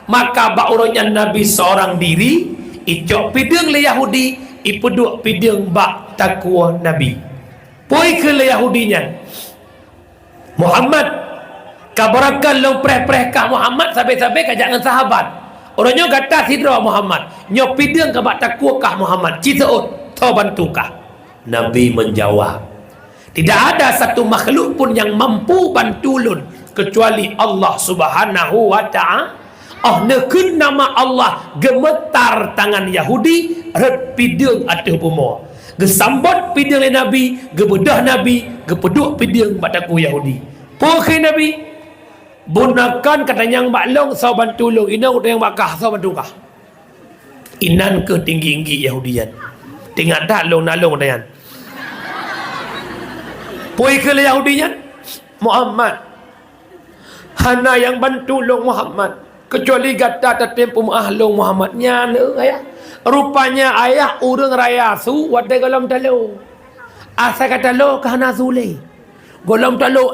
maka bauranya Nabi seorang diri icok pideng le Yahudi ipeduk pideng bak takwa Nabi poi ke le Yahudinya Muhammad kabarakan long preh-preh ka Muhammad sampai-sampai ka jangan sahabat orangnya kata sidra Muhammad nyo pideng ka bak takwa kah Muhammad citaut tau bantu kah Nabi menjawab tidak ada satu makhluk pun yang mampu bantu lun kecuali Allah Subhanahu wa ta'ala. Oh nekun nama Allah gemetar tangan Yahudi red pideng atau buma gesambot pideng le Nabi gebedah Nabi gepeduk pideng bataku Yahudi pokok Nabi bunakan katanya yang maklong sau bantu long inang yang bakah sau bantu kah inan ke tinggi-tinggi Yahudian tinggal dak long nalong dayan pokok ke Yahudinya Muhammad hana yang bantu long Muhammad kecuali kata tempo ahlong Muhammadnya ayah rupanya ayah urang raya su wadai golom talo asa kata lo kahana zule golom talo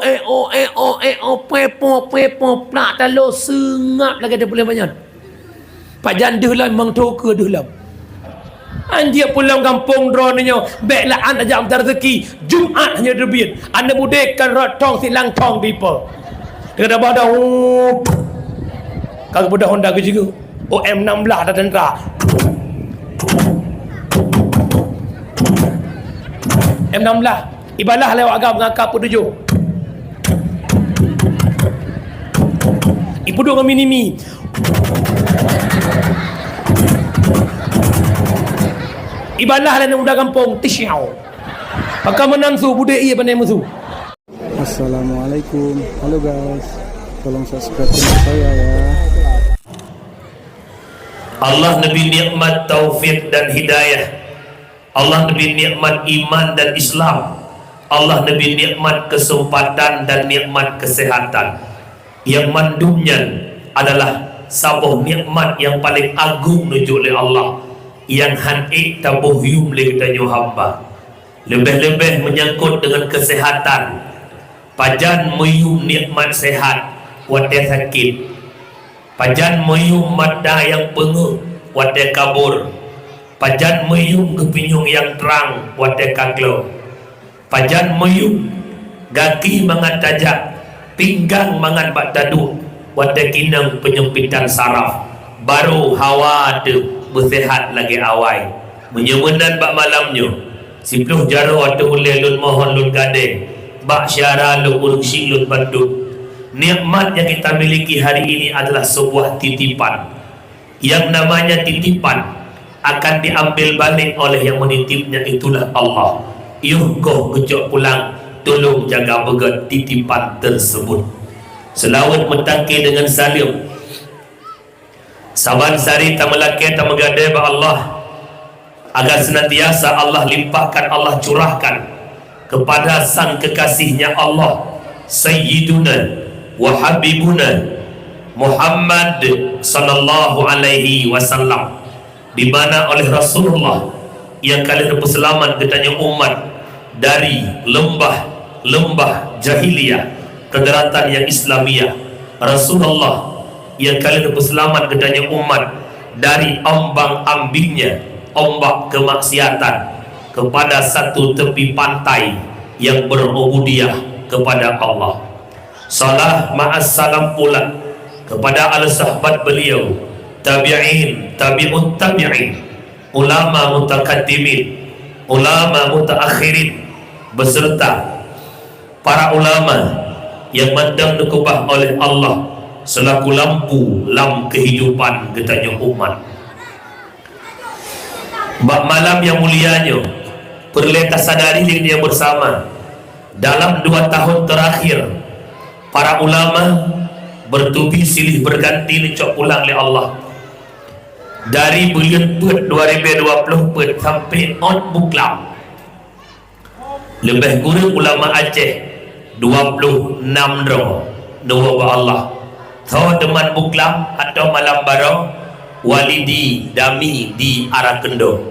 pepo plak talo sengap lagi dia boleh banyak pajan dehlam mang toke dehlam anjia pulang kampung dronnya beklah an aja am rezeki Jumat hanya derbit anda budekan rotong silang tong people dia dah badah kalau budak Honda ke juga OM16 dah tentera M16 ibalah lewat agam mengakap pun tujuh ibu dua mini ibalah lain muda kampung tisyaw maka menansu budak ia pandai musuh. Assalamualaikum, halo guys, tolong subscribe channel saya ya. Allah Nabi nikmat taufik dan hidayah, Allah Nabi nikmat iman dan Islam, Allah Nabi nikmat kesempatan dan nikmat kesehatan. Yang mandumnya adalah sabuh nikmat yang paling agung nuju oleh Allah yang hanik tabuh yum le kita hamba. Lebih-lebih menyangkut dengan kesehatan. Pajan meyum nikmat sehat wadah sakit, pajan meyum mata yang penguh wadah kabur, pajan meyum kepinyung yang terang wadah kaglo, pajan meyum gaki mangan tajak, pinggang mangan bak taduk wadah kinang penyempitan saraf, baru hawa tu bersehat lagi awai menyemenan bak malamnya sipluh jaro atau ulelun mohon lun gade bak syara lu urung silun bandut. Nikmat yang kita miliki hari ini adalah sebuah titipan. Yang namanya titipan akan diambil balik oleh yang menitipnya, itulah Allah. Yuh kau kejok pulang, tolong jaga begat titipan tersebut. Selawat mentangki dengan salim saban sari tamelaki tamegadai ba Allah agar senantiasa Allah limpahkan, Allah curahkan kepada sang kekasihnya Allah Sayyiduna wa Habibuna Muhammad sallallahu alaihi wasallam, di mana oleh Rasulullah yang kalian berselamat ketanya umat dari lembah jahiliyah ke daratan yang Islamiyah. Rasulullah yang kalian berselamat ketanya umat dari ombang-ambingnya ombak kemaksiatan kepada satu tepi pantai yang berubudiyah kepada Allah. Salah ma'as salam pula kepada al-sahabat beliau, tabi'in, tabi'ut tabi'in, ulama mutakaddimin, ulama mutaakhirin, beserta para ulama yang mandang dikubah oleh Allah selaku lampu lam kehidupan ketanya umat. Bak malam yang mulianya perlu kita sadari dia bersama dalam 2 tahun terakhir para ulama bertubi silih berganti lecok pulang oleh Allah dari bulan Pet 2020 Pet sampai on buklam lebih guru ulama Aceh 26 dua Allah tahu teman buklam atau malam barang walidi dami di arah Kendo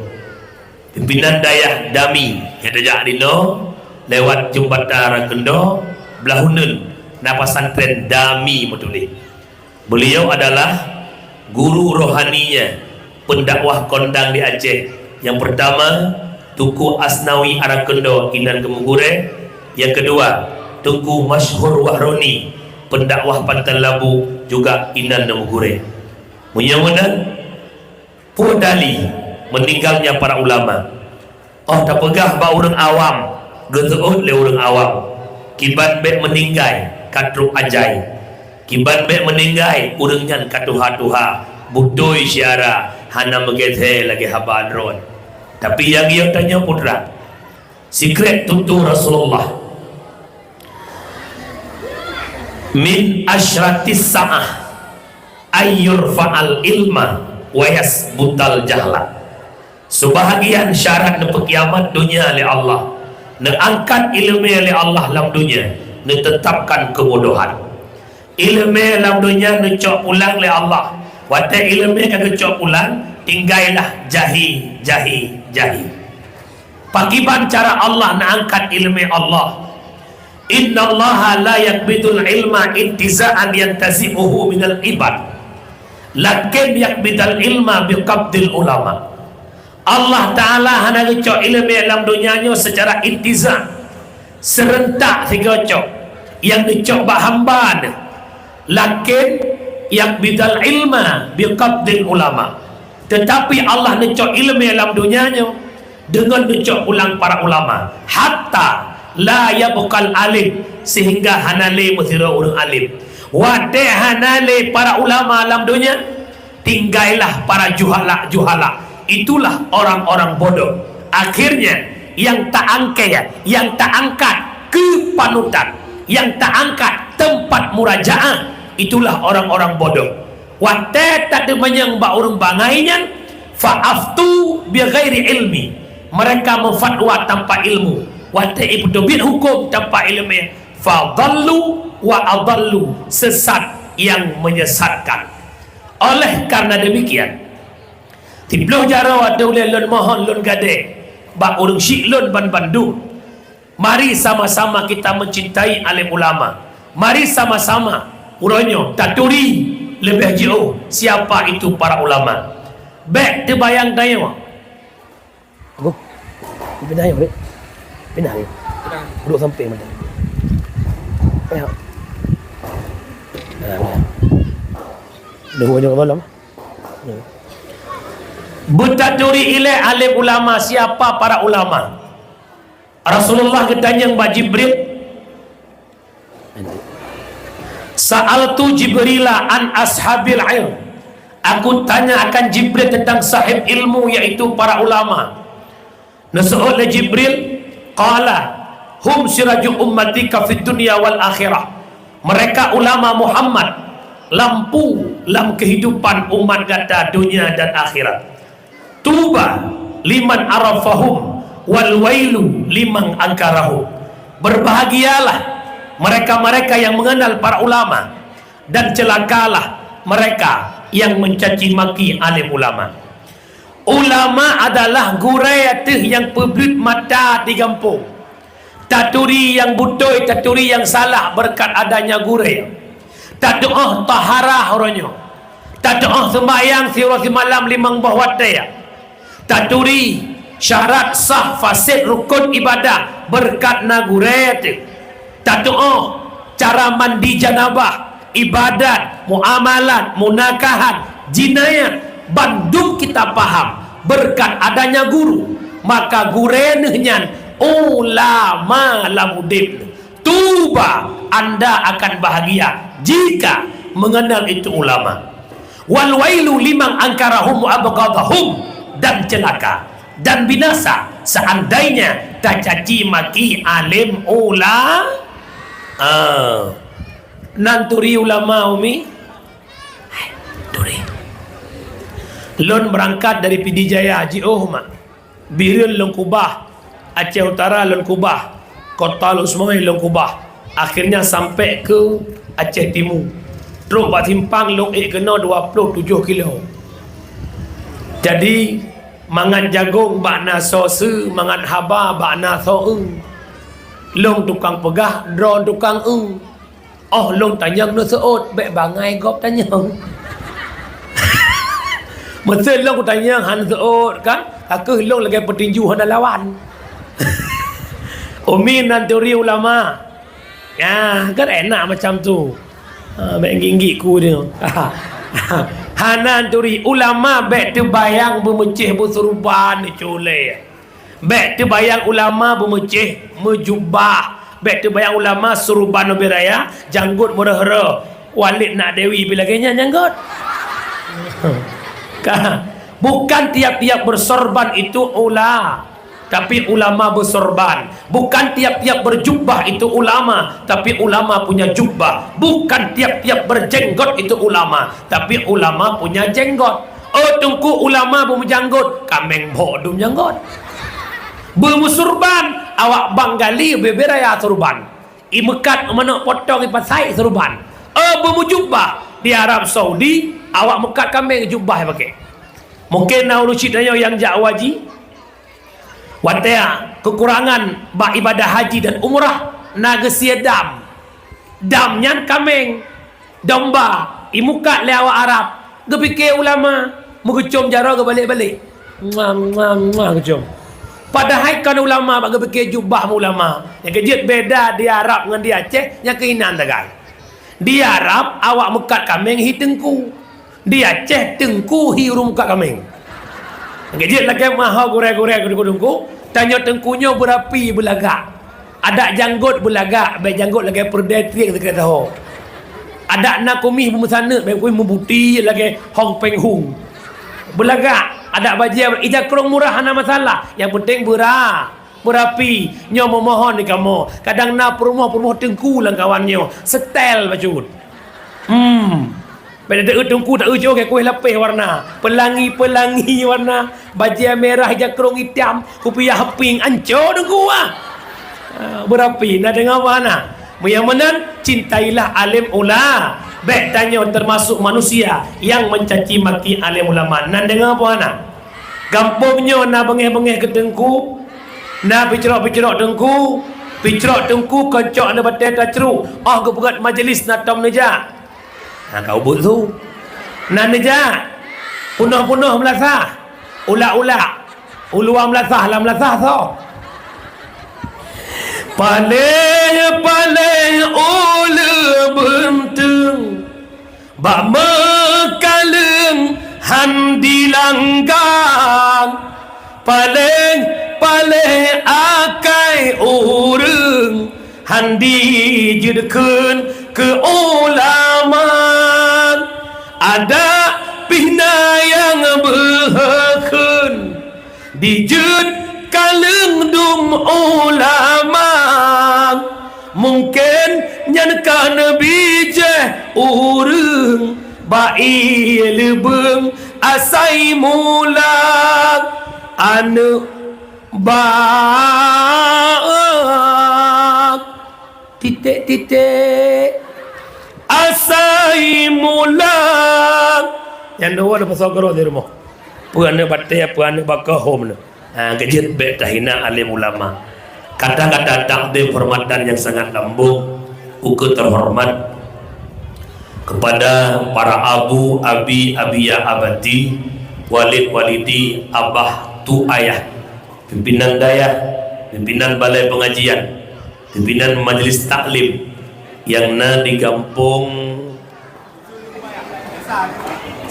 pimpinan dayah dami yang dejak dino lewat jembatan arah Kendo belahunun napa santren dami mutuli. Beliau adalah guru rohaninya pendakwah kondang di Aceh. Yang pertama Tuku Asnawi Arakendo Inan Kemugure. Yang kedua Tuku Masyhur Wahroni pendakwah Pantan Labu juga Inan Kemugure. Mudah-mudahan Pudali meninggalnya para ulama. Oh tak pegah ba orang awam geteut le orang awam. Kiban be meninggai katruk ajai. Kiban be meninggai urang nyan katuha-tuha budoi syara hana megethe lagi haban ron. Tapi yang ia tanya putra secret tutu Rasulullah min asyratis sa'ah ayyur fa'al ilma wa yasbutal jahla. Sebahagian syarat ne kiamat dunia oleh Allah, ne angkat ilmu oleh Allah dalam dunia, ne tetapkan kebodohan. Ilmu dalam dunia ne cok pulang oleh Allah. Wate ilmu kagak cok pulang, tinggallah jahi. Pakiban cara Allah ne angkat ilmu Allah. Inna Allah la yakbidul ilma intiza'an yantazi'uhu minal ibad. Lakin yakbidal ilma biqabdil ulama. Allah Ta'ala hana ngecok ilmu dalam dunianya secara intiza serentak tiga cok yang ngecok bah hamba. Lakin yakbidal ilma biqabdil ulama. Tetapi Allah ngecok ilmu dalam dunianya dengan ngecok ulang para ulama. Hatta la yabqal alim, sehingga hanale musira orang alim. Wate hanale para ulama alam dunia, tinggallah para juhala. Itulah orang-orang bodoh. Akhirnya yang tak angkat ke panutan, yang tak angkat tempat murajaah, itulah orang-orang bodoh. Wate tak ada menyembah orang bangainya, fa'aftu bi ghairi ilmi. Mereka memfatwa tanpa ilmu. Wate ibdobin hukum tanpa ilmu. Fadallu wa adallu, sesat yang menyesatkan. Oleh karena demikian, tibloh jara ada oleh lon mohon lon gade bak urung syik lon ban Bandung. Mari sama-sama kita mencintai alim ulama. Mari sama-sama uronyo taturi lebih jauh siapa itu para ulama. Baik terbayang tayo. Go. Pindah ya, pindah ya. Duduk samping macam. Ya. Dua jam malam. Bertaturi ilai alim ulama. Siapa para ulama? Rasulullah ketanya Mbak Jibril, Sa'altu Jibrila an ashabil ilm. Aku tanya akan Jibril tentang sahib ilmu, yaitu para ulama. Nasu'ul Jibril qala hum siraju ummatika fid dunya wal akhirah. Mereka ulama Muhammad, lampu dalam kehidupan umat kata dunia dan akhirat. Tuba liman arafahum wal wailu liman angkarahum. Berbahagialah mereka-mereka yang mengenal para ulama, dan celakalah mereka yang mencaci maki alim ulama. Ulama adalah gurayatih yang peblit mata di kampung. Taturi yang butoi, taturi yang salah berkat adanya guray. Tadu'ah taharah orangnya. Tadu'ah sembahyang si malam limang bahwat dia. Taturi syarat sah fasid rukun ibadah berkat nagurayat. Tadu'ah cara mandi janabah, ibadat, muamalat, munakahat, jinayat, bandung kita paham berkat adanya guru. Maka gurenehnya ulama lamudib. Tuba, anda akan bahagia jika mengenal itu ulama. Wal wailu liman angkarahum wa abghadahum, dan celaka dan binasa seandainya tak caci maki alim nanturi ulama umi. Turi lon berangkat dari Pidijaya Haji Ohma Biril lon Kubah, Aceh Utara lon Kubah, Kota Lusmoi lon Kubah, akhirnya sampai ke Aceh Timur. Terus buat simpang lon kena 27 kilo. Jadi mangan jagung bakna sosu, mangan haba bakna soeng. Long tukang pegah, drone tukang Oh long tanyang no seot, bek bangai gop tanyang. Betul lah aku tanya Han Zuud kan. Aku hilong lagi petinju Han lawan. Umi nanturi ulama. Ya, kan enak macam tu. Baik gigi ku dia. Hanan turi ulama baik terbayang bermecih bersuruban cule. Baik terbayang ulama bermecih mejubah. Baik terbayang ulama suruban beraya janggut merah-merah. Walid nak dewi bila kenya janggut. Bukan tiap-tiap bersorban itu tapi ulama bersorban. Bukan tiap-tiap berjubah itu ulama, tapi ulama punya jubah. Bukan tiap-tiap berjenggot itu ulama, tapi ulama punya jenggot. Oh tungku ulama berjanggot, kameng bodum janggot. Bermusurban, awak banggali beberaya surban. Imekat mana potong ipasai surban. Oh bermujubah di Arab Saudi, awak mekat kameng jubah pakai. Mungkin naulusi tanya yang jakwaji. Wataya kekurangan bak ibadah haji dan umrah nagesia damnya kameng domba imukat le awak Arab gepikir ulama mengecom jara ke balik-balik ngecom padahal kan ulama bak gepikir jubah ulama yang kejut beda di Arab dengan di Aceh yang keinan tagai di Arab awak mekat kameng hi tengku di Aceh tengku hi rumkat kameng kejut lagi maha gore-gore tengku tanya tengkunya berapi belagak ada janggut belagak baik janggut lagi perdetrik dekat tahu ada nak kumih bemusana baik kumih membuti lagi hong peng hung belagak ada bajia ija kurang murah hana masalah yang penting berapi nyo memohon ni kamu kadang na perumah tengku lang kawannya setel bajut pada tak tungku tak ujo ke kuih lapis warna pelangi warna baju merah jakrong hitam kupiah pink ancor tungku berapi nak dengar mana yang menan cintailah alim ulama baik tanya termasuk manusia yang mencaci maki alim ulama nak dengar mana gampungnya nak bengeh-bengeh ke tengku nak bicerok-bicerok tengku kocok nak batai tacru kebuat majlis nak tom neja kau buat tu nak neja punuh-punuh melasah ulak-ulak uluang melasah lah melasah so paling ulu benteng bak mekaleng handi langgang paling akai ureng handi jedeken ke ulama ada pihna yang berhakun dijud kaleng dum ulama mungkin nyankan bijah ureng bai lebeng asai mulak anu bak titik asai mulak yang dua ada pasal kerja di rumah puan batai puan bakal home kejut bet tahina alim ulama kata-kata takdim hormatan yang sangat lembut uku terhormat kepada para abu abi abiyah abadi walid walidi abah tu ayah pimpinan dayah pimpinan balai pengajian pimpinan majlis taklim yang di kampung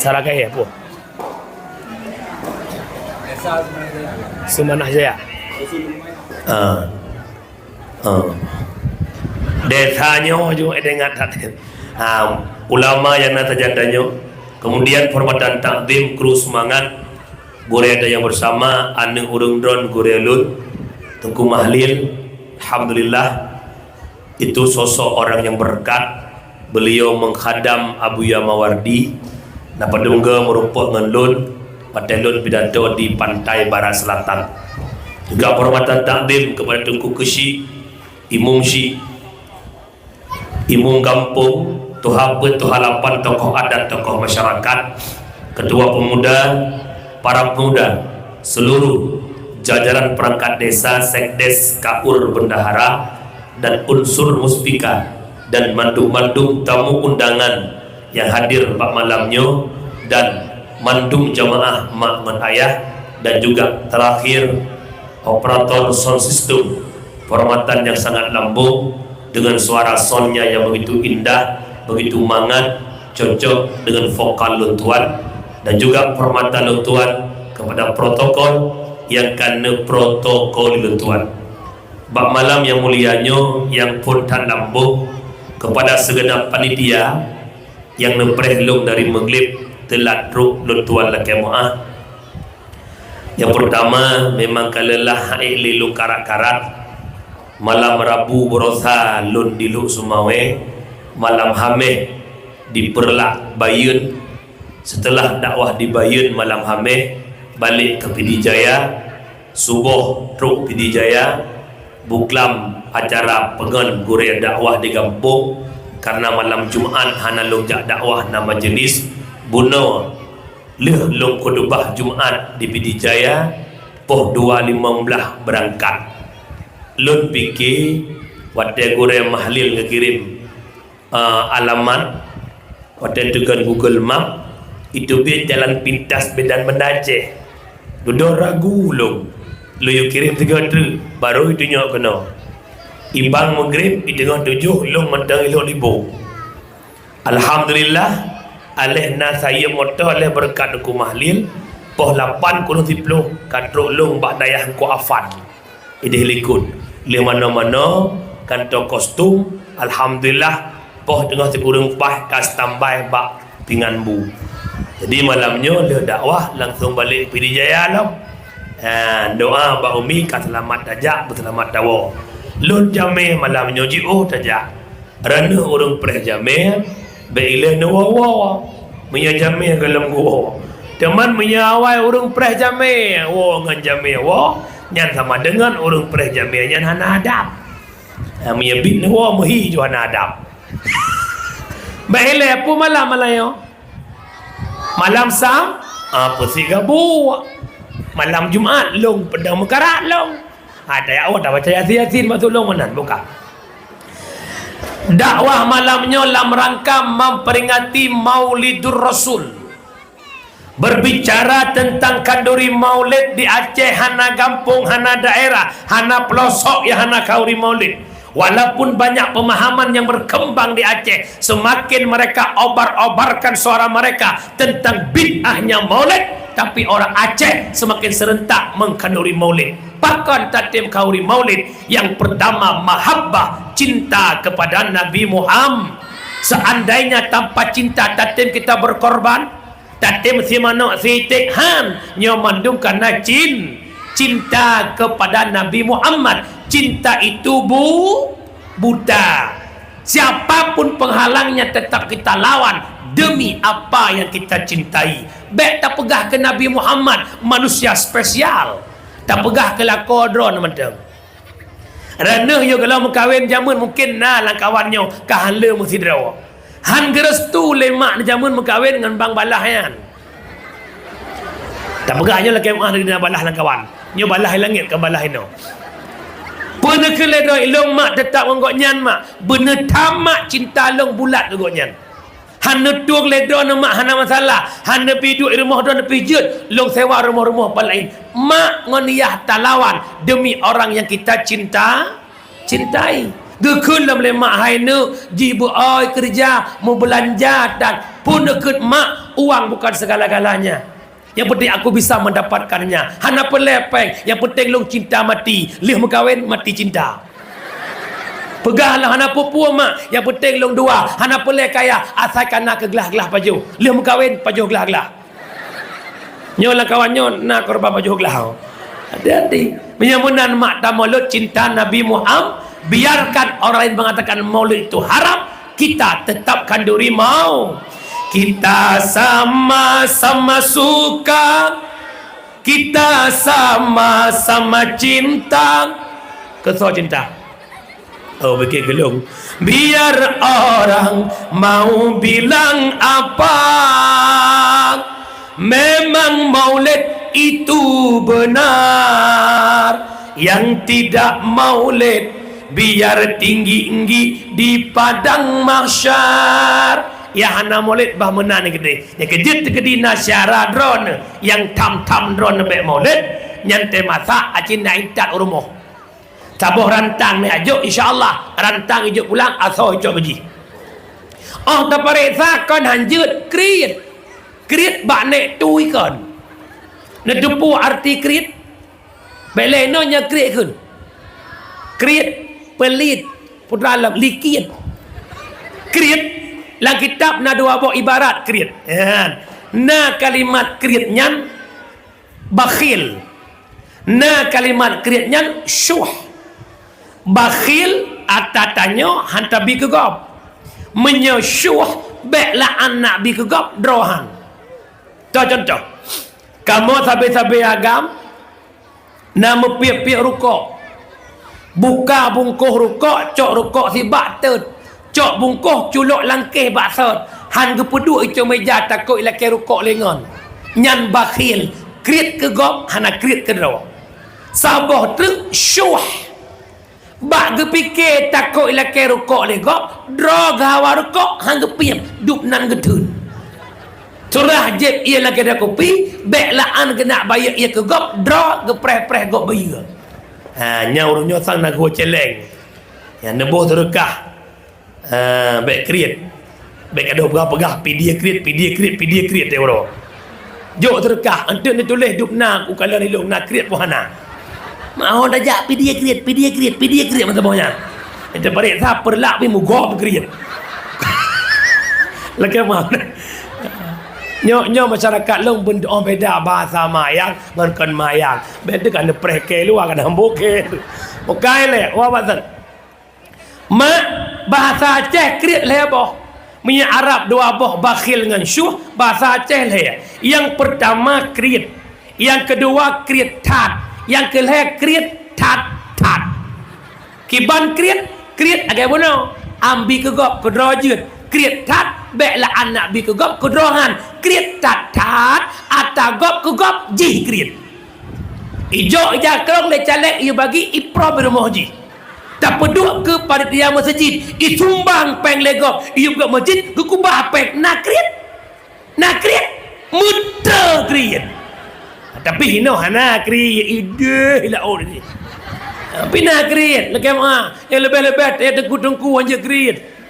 Sarakaya apa? Semanah Jaya. Desanya juga dengar tak. Ulama yang nak jandanya. Kemudian hormatan takdim kru semangat. Gure ada yang bersama anu urung dron gure lut. Tengku Mahlil. Alhamdulillah itu sosok orang yang berkat. Beliau menghadam Abu Yamawardi dapat dungga merupakan ngelun patelun pidato di pantai barat selatan. Juga hormatan takdim kepada Tengku Keshi Imung Shi Imung Kampung Tuhapet Tuhalapan tokoh adat tokoh masyarakat ketua pemuda para pemuda seluruh jajaran perangkat desa sekdes kaur bendahara dan unsur muspika dan mandu-mandu tamu undangan yang hadir pada malamnya dan mandum jamaah mak dan ayah, dan juga terakhir operator sound system, perkhidmatan yang sangat lambung dengan suara soundnya yang begitu indah, begitu mangat, cocok dengan vokal luntuan, dan juga perkhidmatan luntuan kepada protokol yang kena protokol luntuan. Bak malam yang mulianya yang pun tak lambung kepada segenap panitia yang nemprehlung dari Maghrib telat ruk luntuan laki mu'ah. Yang pertama memang kalelah lilu karat-karat malam Rabu berosa lun diluk Sumawe, malam Hameh di Perlak Bayun, setelah dakwah di Bayun malam Hameh balik ke Pidijaya, subuh truk Pidijaya, buklam acara pengen gure dakwah di kampung karena malam Jumaat hana longjak dakwah nama jenis buno leh long kodubah Jumaat di Pidijaya poh 2.15 berangkat. Lun fikir waktu gure mahlil ngekirim alamat waktu itu kan Google Map itu biar jalan pintas bedan Aceh duduk ragu long lu yuk kirim 3 tu baru itu nyok kena ibang Maghrib itu dengan 7 long mentang ilok libu. Alhamdulillah alehna saya motor aleh berkat aku mahlil poh 8 kurang 10 kadruk long bak dayah ku afan idih likut le mana-mana kantor kostum. Alhamdulillah poh tengah kurang pah kas tambah bak pingan bu. Jadi malamnya le dakwah langsung balik Pidijaya lah. Doa Mbak Umi kat selamat tajak berselamat dawa. Lun jameh malamnya ji'uh tajak. Rana orang pereh jameh be'ilah nawawa punya jameh dalam gua. Teman punya awal orang pereh jameh dengan jameh nyan sama dengan orang pereh jameh nyan hana adab. Punya bit nawa muhi jo hana adab. Be'ilah apa malam-malam malam Sam apa si gabu malam Jumaat long pedang mekarat long ada ya awak dah baca yasin masuk long manan buka dakwah malamnya dalam rangka memperingati Maulidur Rasul, berbicara tentang kanduri maulid di Aceh, hana kampung, hana daerah, hana pelosok yang hana kauri maulid. Walaupun banyak pemahaman yang berkembang di Aceh, semakin mereka obar-obarkan suara mereka tentang bid'ahnya maulid, tapi orang Aceh semakin serentak mengkanduri maulid. Bahkan tatim kauri maulid yang pertama mahabbah, cinta kepada Nabi Muhammad. Seandainya tanpa cinta tatim kita berkorban, tatim si manok si tekhan nyomandung karena cinta kepada Nabi Muhammad. Cinta itu buta. Siapapun penghalangnya tetap kita lawan demi apa yang kita cintai. Baik tak pegah ke Nabi Muhammad, manusia spesial. Tak pegah ke lah kodron macam. Rana yo kalau mengkawin jamun mungkin nah lang kawannya kahala mesti drawa. Han gerestu lemak jamun mengkawin dengan bang balah yan. Tak pegahnya lah kemah dengan balah lang kawan. Nyo balah langit ke balah ino. Pernah ke ledoi long mak tetap menggok nyan mak. Bener tamak cinta long bulat menggok nyan. Hana tuang ledoi mak hana masalah. Hana pi duduk rumah dan pijut long sewa rumah-rumah lain. Mak ngoniyah talawan demi orang yang kita cintai. Dekun dalam lemak hai nu jibu oi kerja mau belanja dan pun dekut mak uang bukan segala-galanya. Yang penting aku bisa mendapatkannya. Hana pelepeng. Yang penting long cinta mati. Lih mengkawin mati cinta. Pegahlah hana pupu mak. Yang penting long dua. Hana pelek kaya asalkan nak ke gelah-gelah baju. Lih mengkawin baju gelah-gelah. Nyolah kawannya nak korban baju gelah. Hati-hati. Menyamunan mak tak maulid cinta Nabi Muhammad. Biarkan orang lain mengatakan maulid itu haram. Kita tetap kanduri mau. Kita sama-sama suka, kita sama-sama cinta. Kesal cinta. Oh, bikin gelung. Biar orang mau bilang apa, memang maulid itu benar. Yang tidak maulid biar tinggi-tinggi di padang mahsyar. ya hana maulid bah menan gede yang kejit gede nasyara drone yang tam drone be maulid nyante masa acin na intat rumah tabuh rantang ni ajuk insyaallah rantang ijuk pulang asal ijuk beji oh taparesa kon hanjut kriet bak nek tui kon ne dupu arti kriet bele no nya kriet pelit putra lam likit kriet lang kitab na dua buah ibarat kriet na kalimat kriet nyan bakhil na kalimat kriet nyan syuh bakhil atatanyo hantabi kegop menyosyuh beklah anak bi kegop drohan contoh kamu sabe-sabe agam nama piak-piak rukuk buka bungkuh rukuk cok rukuk si baktet cok bungkuh culuk langkeh baksot han gepeduk icu meja takut ilake rukuk lengon nyan bakhil kriet kegop hana kriet kedro sabah truk syuh bak gepikir takut ilake rukuk legop dro gawa rukuk han gepiam dup nan gedun surah jeb ia lagi ada kopi beklaan kena bayar ia kegop dro gepreh-preh gop bayar nyau sang nak go celeng yang nebuh terkah bek kriet bek ada pegah pidia kriet dia bro jok terkah ente ni tulis dupna ku kalau ni long nak kriet pohana mau dajak pidia kriet macam bonya ente barik sa perlak pi mugop kriet lagi mah nyo masyarakat long pun beda bahasa mayang ngan mayang beda kan preke luar kan hamboke pokai le wa basan ma bahasa Aceh kriet le boh punya Arab dua boh bakhil dengan syuh bahasa Aceh le yang pertama kriet yang kedua kriet tat yang kelih kriet tat kiban kriet agak bono ambi kegop kedrojut kriet tat beklah anak bi kegop kedrohan kriet tat atagop kegop ji kriet ijo jakrong le calek ia bagi ipro berumah ji tak peduk ke pada dia masjid isumbang peng legop ia ke masjid ke kubah peng nak kriet muda kriet tapi hino hana kriet ide ila oh ni tapi nak kriet lekem yang lebih-lebih dia tengku anja kriet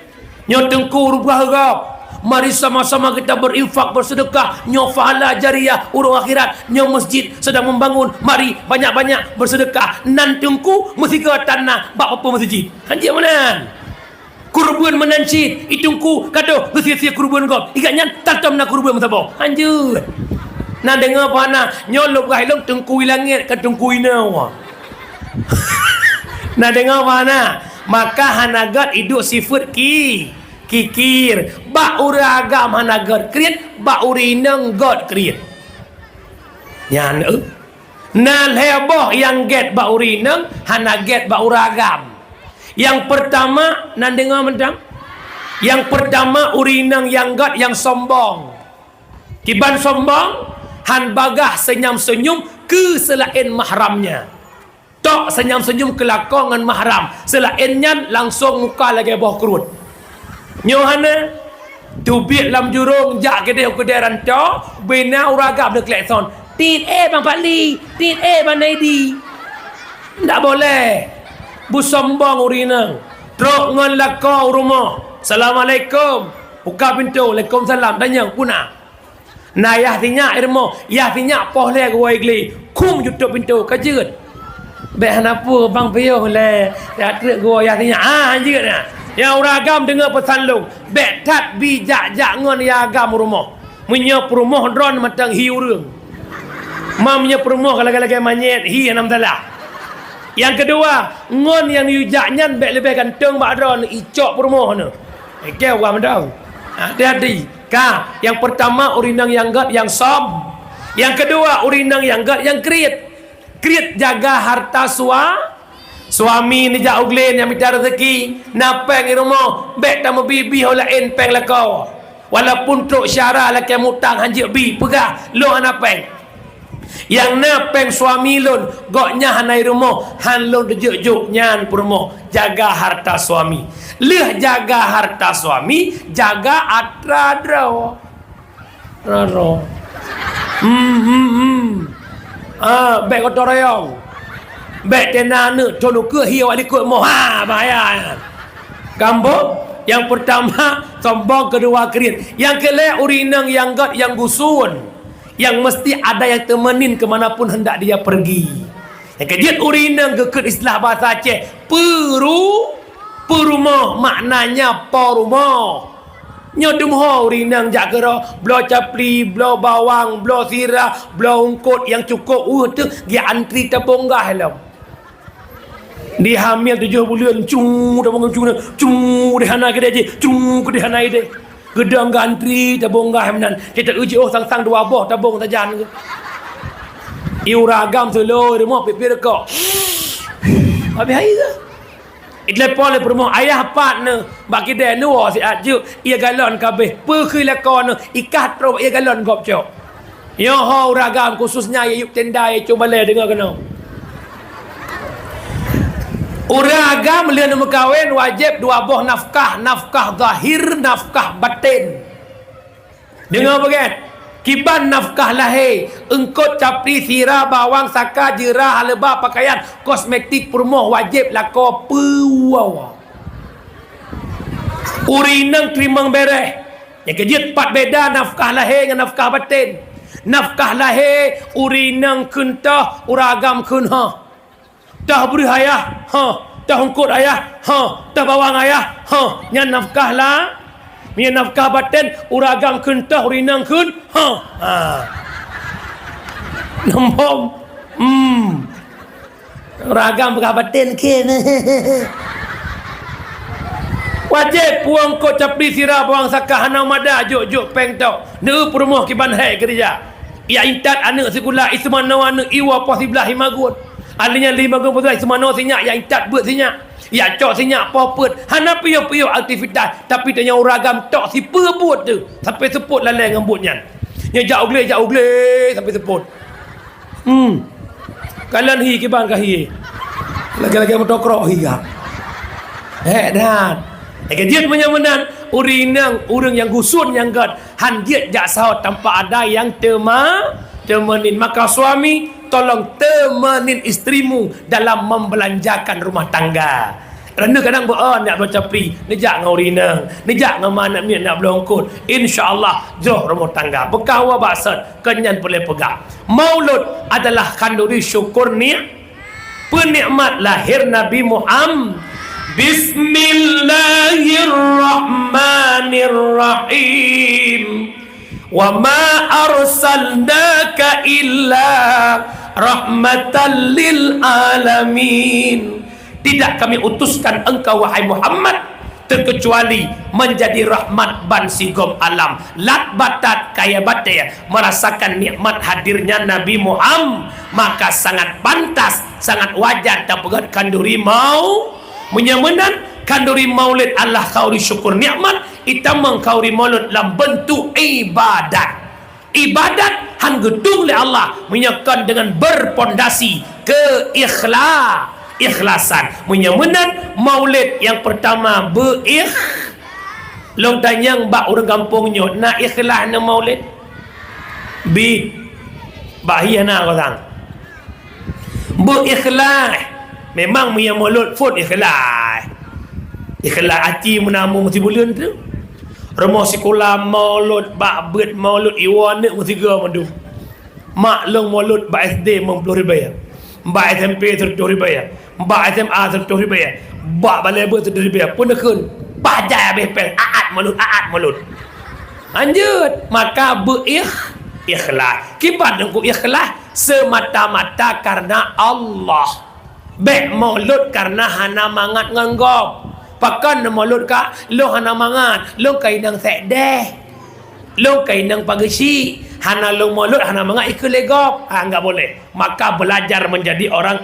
nyo tengku rubah gop mari sama-sama kita berinfak bersedekah nyo fahala jariah urung akhirat nyo masjid sedang membangun mari banyak-banyak bersedekah nan tengku mesti ke tanah bak apa masjid hanji manan kurban menancit itungku kado gesia-sia kurban gop igaknya tatam na kurban masabo hanji nan dengar pana nyolok gailong tengku langit ke tengku inawa nan dengar pana maka hanagat iduk sifat kikir bak uri agam hanagat kriet bak uri neng god kriet yan nan heboh yang get bak uri neng hanaget bak uri agam yang pertama nan dengar mentang yang pertama uri neng yang god yang sombong kiban sombong han bagah senyum-senyum ke selain mahramnya tok senyum-senyum kelakongan mahram selainnya langsung muka lagi bawah kerut nyohana tubik lam jurung jak kedai rantau bina uragam de klekson tin bang Pakli tin bang Naidi tak boleh bu sombong urinang trok ngan lakau rumah assalamualaikum buka pintu waalaikumsalam tanya punah nah yah tinyak irmo yah tinyak poh le goi gli kum jutup pintu kajut bek hanapu bang piyuh le ya trek gua ya tanya anjir nah ya uragam dengar pesan lu bek tat bijak jak ngon ya agam rumah munya rumah dron matang hi urang mamnya rumah kalau-kalau manyet hi enam dalah yang kedua ngon yang yujaknya bek lebih ganteng bak dron icok rumah nu ke wa mendang hati-hati ka yang pertama urinang yang gat yang som yang kedua urinang yang gat yang kriet jaga harta suami ni jak uglen yang minta rezeki napeng di rumah bek tamu bibi holain peng lakau walaupun truk syarah laki mutang hanjik bi pegah lo napeng yang napeng suami lon goknya hanai rumah han lon dejuk nyan rumah jaga harta suami Leh jaga harta suami, jaga atra draw. Raro. Baik kotor rayong. Baik tenana tono ke hiu alikut moha bahaya. Gambo yang pertama sombong, kedua kerit. Yang kelima urinang yang gat yang gusun. Yang mesti ada yang temenin kemanapun hendak dia pergi. Yang ketiga urinang kekut istilah bahasa Aceh perumah, maknanya porumah. Nyodum ho urinang jak kero blo capli, blo bawang, blo sirah, blo ungkut yang cukup tu dia antri tabonggah lah. Dia hamil 7 bulan tabonggah di hana gede je di hana ide. Gedang gantri tabonggah menan. Kita uji sang dua boh tabung tajan ke. Iu ragam selo rumah pipir kok. Habis hari ke? Itlepon le permo ayah partner bagi dia nuo si aju ia galon kabeh pergi lekon ikat tro ia galon gop cok. Yo ho ragam khususnya yuk tenda coba le dengar kena. Uragam leuh mekawin wajib dua buah nafkah zahir, nafkah batin. Dengar bagian. Kiban nafkah lahir, engkot capri sirah bawang saka jerah haleba pakaian kosmetik permoh wajib lako puawa. Urinang terimang bereh. Yang kejut 4 beda nafkah lahir dengan nafkah batin. Nafkah lahir urinang kentah uragam kunha. Dah beri ayah, dah ungkut ayah, dah bawang ayah, nya nafkah lah. Nya nafkah batin uragam kentah urinang kun, Nombom. Uragam bekah batin kin. Wajib puang kot capri sirah bawang sakah hanau mada juk peng tau. Ne perumah kiban hai kerja. Ia intat anak sekolah ismano anak iwa posibelah himagut. Alinya 5 gun semano sinyak yang itat buat sinyak. Ya cok sinyak popet. Hana piyo aktivitas tapi tanya uragam tok si buat tu. Sampai seput lalai ngembutnya. Nya jak ugle sampai seput. Kalian hi kiban ka hi. Lagi-lagi motokrok hi ga. Dan dia menyamanan urinang urang yang gusun yang gat han dia jak saut tanpa ada yang temenin. Maka suami tolong temenin istrimu dalam membelanjakan rumah tangga. Kerana kadang nak baca pri, nejak ngaurinang, nejak ngama nak nak belongkut. Insya-Allah jauh rumah tangga. Bekawa baksud kenyan boleh pegang. Maulud adalah kanduri syukur penikmat lahir Nabi Muhammad. Bismillahirrahmanirrahim. Wa ma arsalnaka illa rahmatan lil alamin. Tidak kami utuskan engkau wahai Muhammad terkecuali menjadi rahmat ban sigom alam. Lat batat kaya bataya merasakan nikmat hadirnya Nabi Muhammad, maka sangat pantas, sangat wajar dapat kanduri mau menyamanan kanduri maulid Allah kauri syukur nikmat itamang kauri maulid dalam bentuk ibadat. Ibadat han gedung oleh Allah menyatakan dengan berpondasi ikhlasan. Menyamanan maulid yang pertama long tanyang bak orang kampungnya nak ikhlas na maulid bahiyana orang berikhlas. Memang punya mulut food ikhlas hati menamu mesti bulan tu. Rumah sekolah maulud bak bet maulud iwan ni mesti tiga mandu. Mak long maulud bak SD RM10,000. Bak SMP RM10,000. Bak SMA RM10,000. Bak balai ber RM10,000 pun dekun. Bajai habis pel aat maulud. Lanjut, maka berikhlas. Kibat aku ikhlas semata-mata karena Allah. Bek maulud karena hana mangat nganggop. Pakan maulud ka lo hana mangat, lo kainang sedeh. Lo kainang pagesi, hana lo maulud hana mangat ikut legop. Enggak boleh. Maka belajar menjadi orang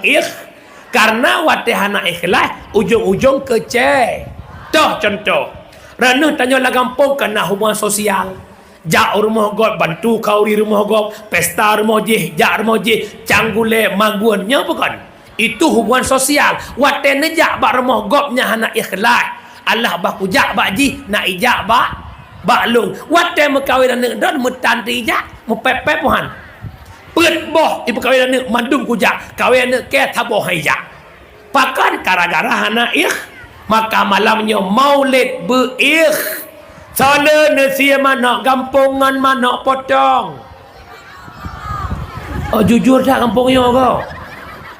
karena wate hana ikhlas ujung-ujung kece. Toh contoh. Rana tanya lah kampung kena hubungan sosial. Jak rumah god bantu kauri rumah god, pesta rumah je, jak rumah je, canggule maguannya bukan. Itu hubungan sosial. Wate nejak bak rumah gopnya hana ikhlas. Allah bah kujak bakji nak ijak bak lung watte mekawin anak don mutan ijak mepepep puhan peut boh ibu kawin anak mandum kujak kawin anak ke taboh ijak pakan gara-gara anak maka malamnya maulid beikh sana nesia mana gampungan mana potong. Oh jujur tak kampungnya kau?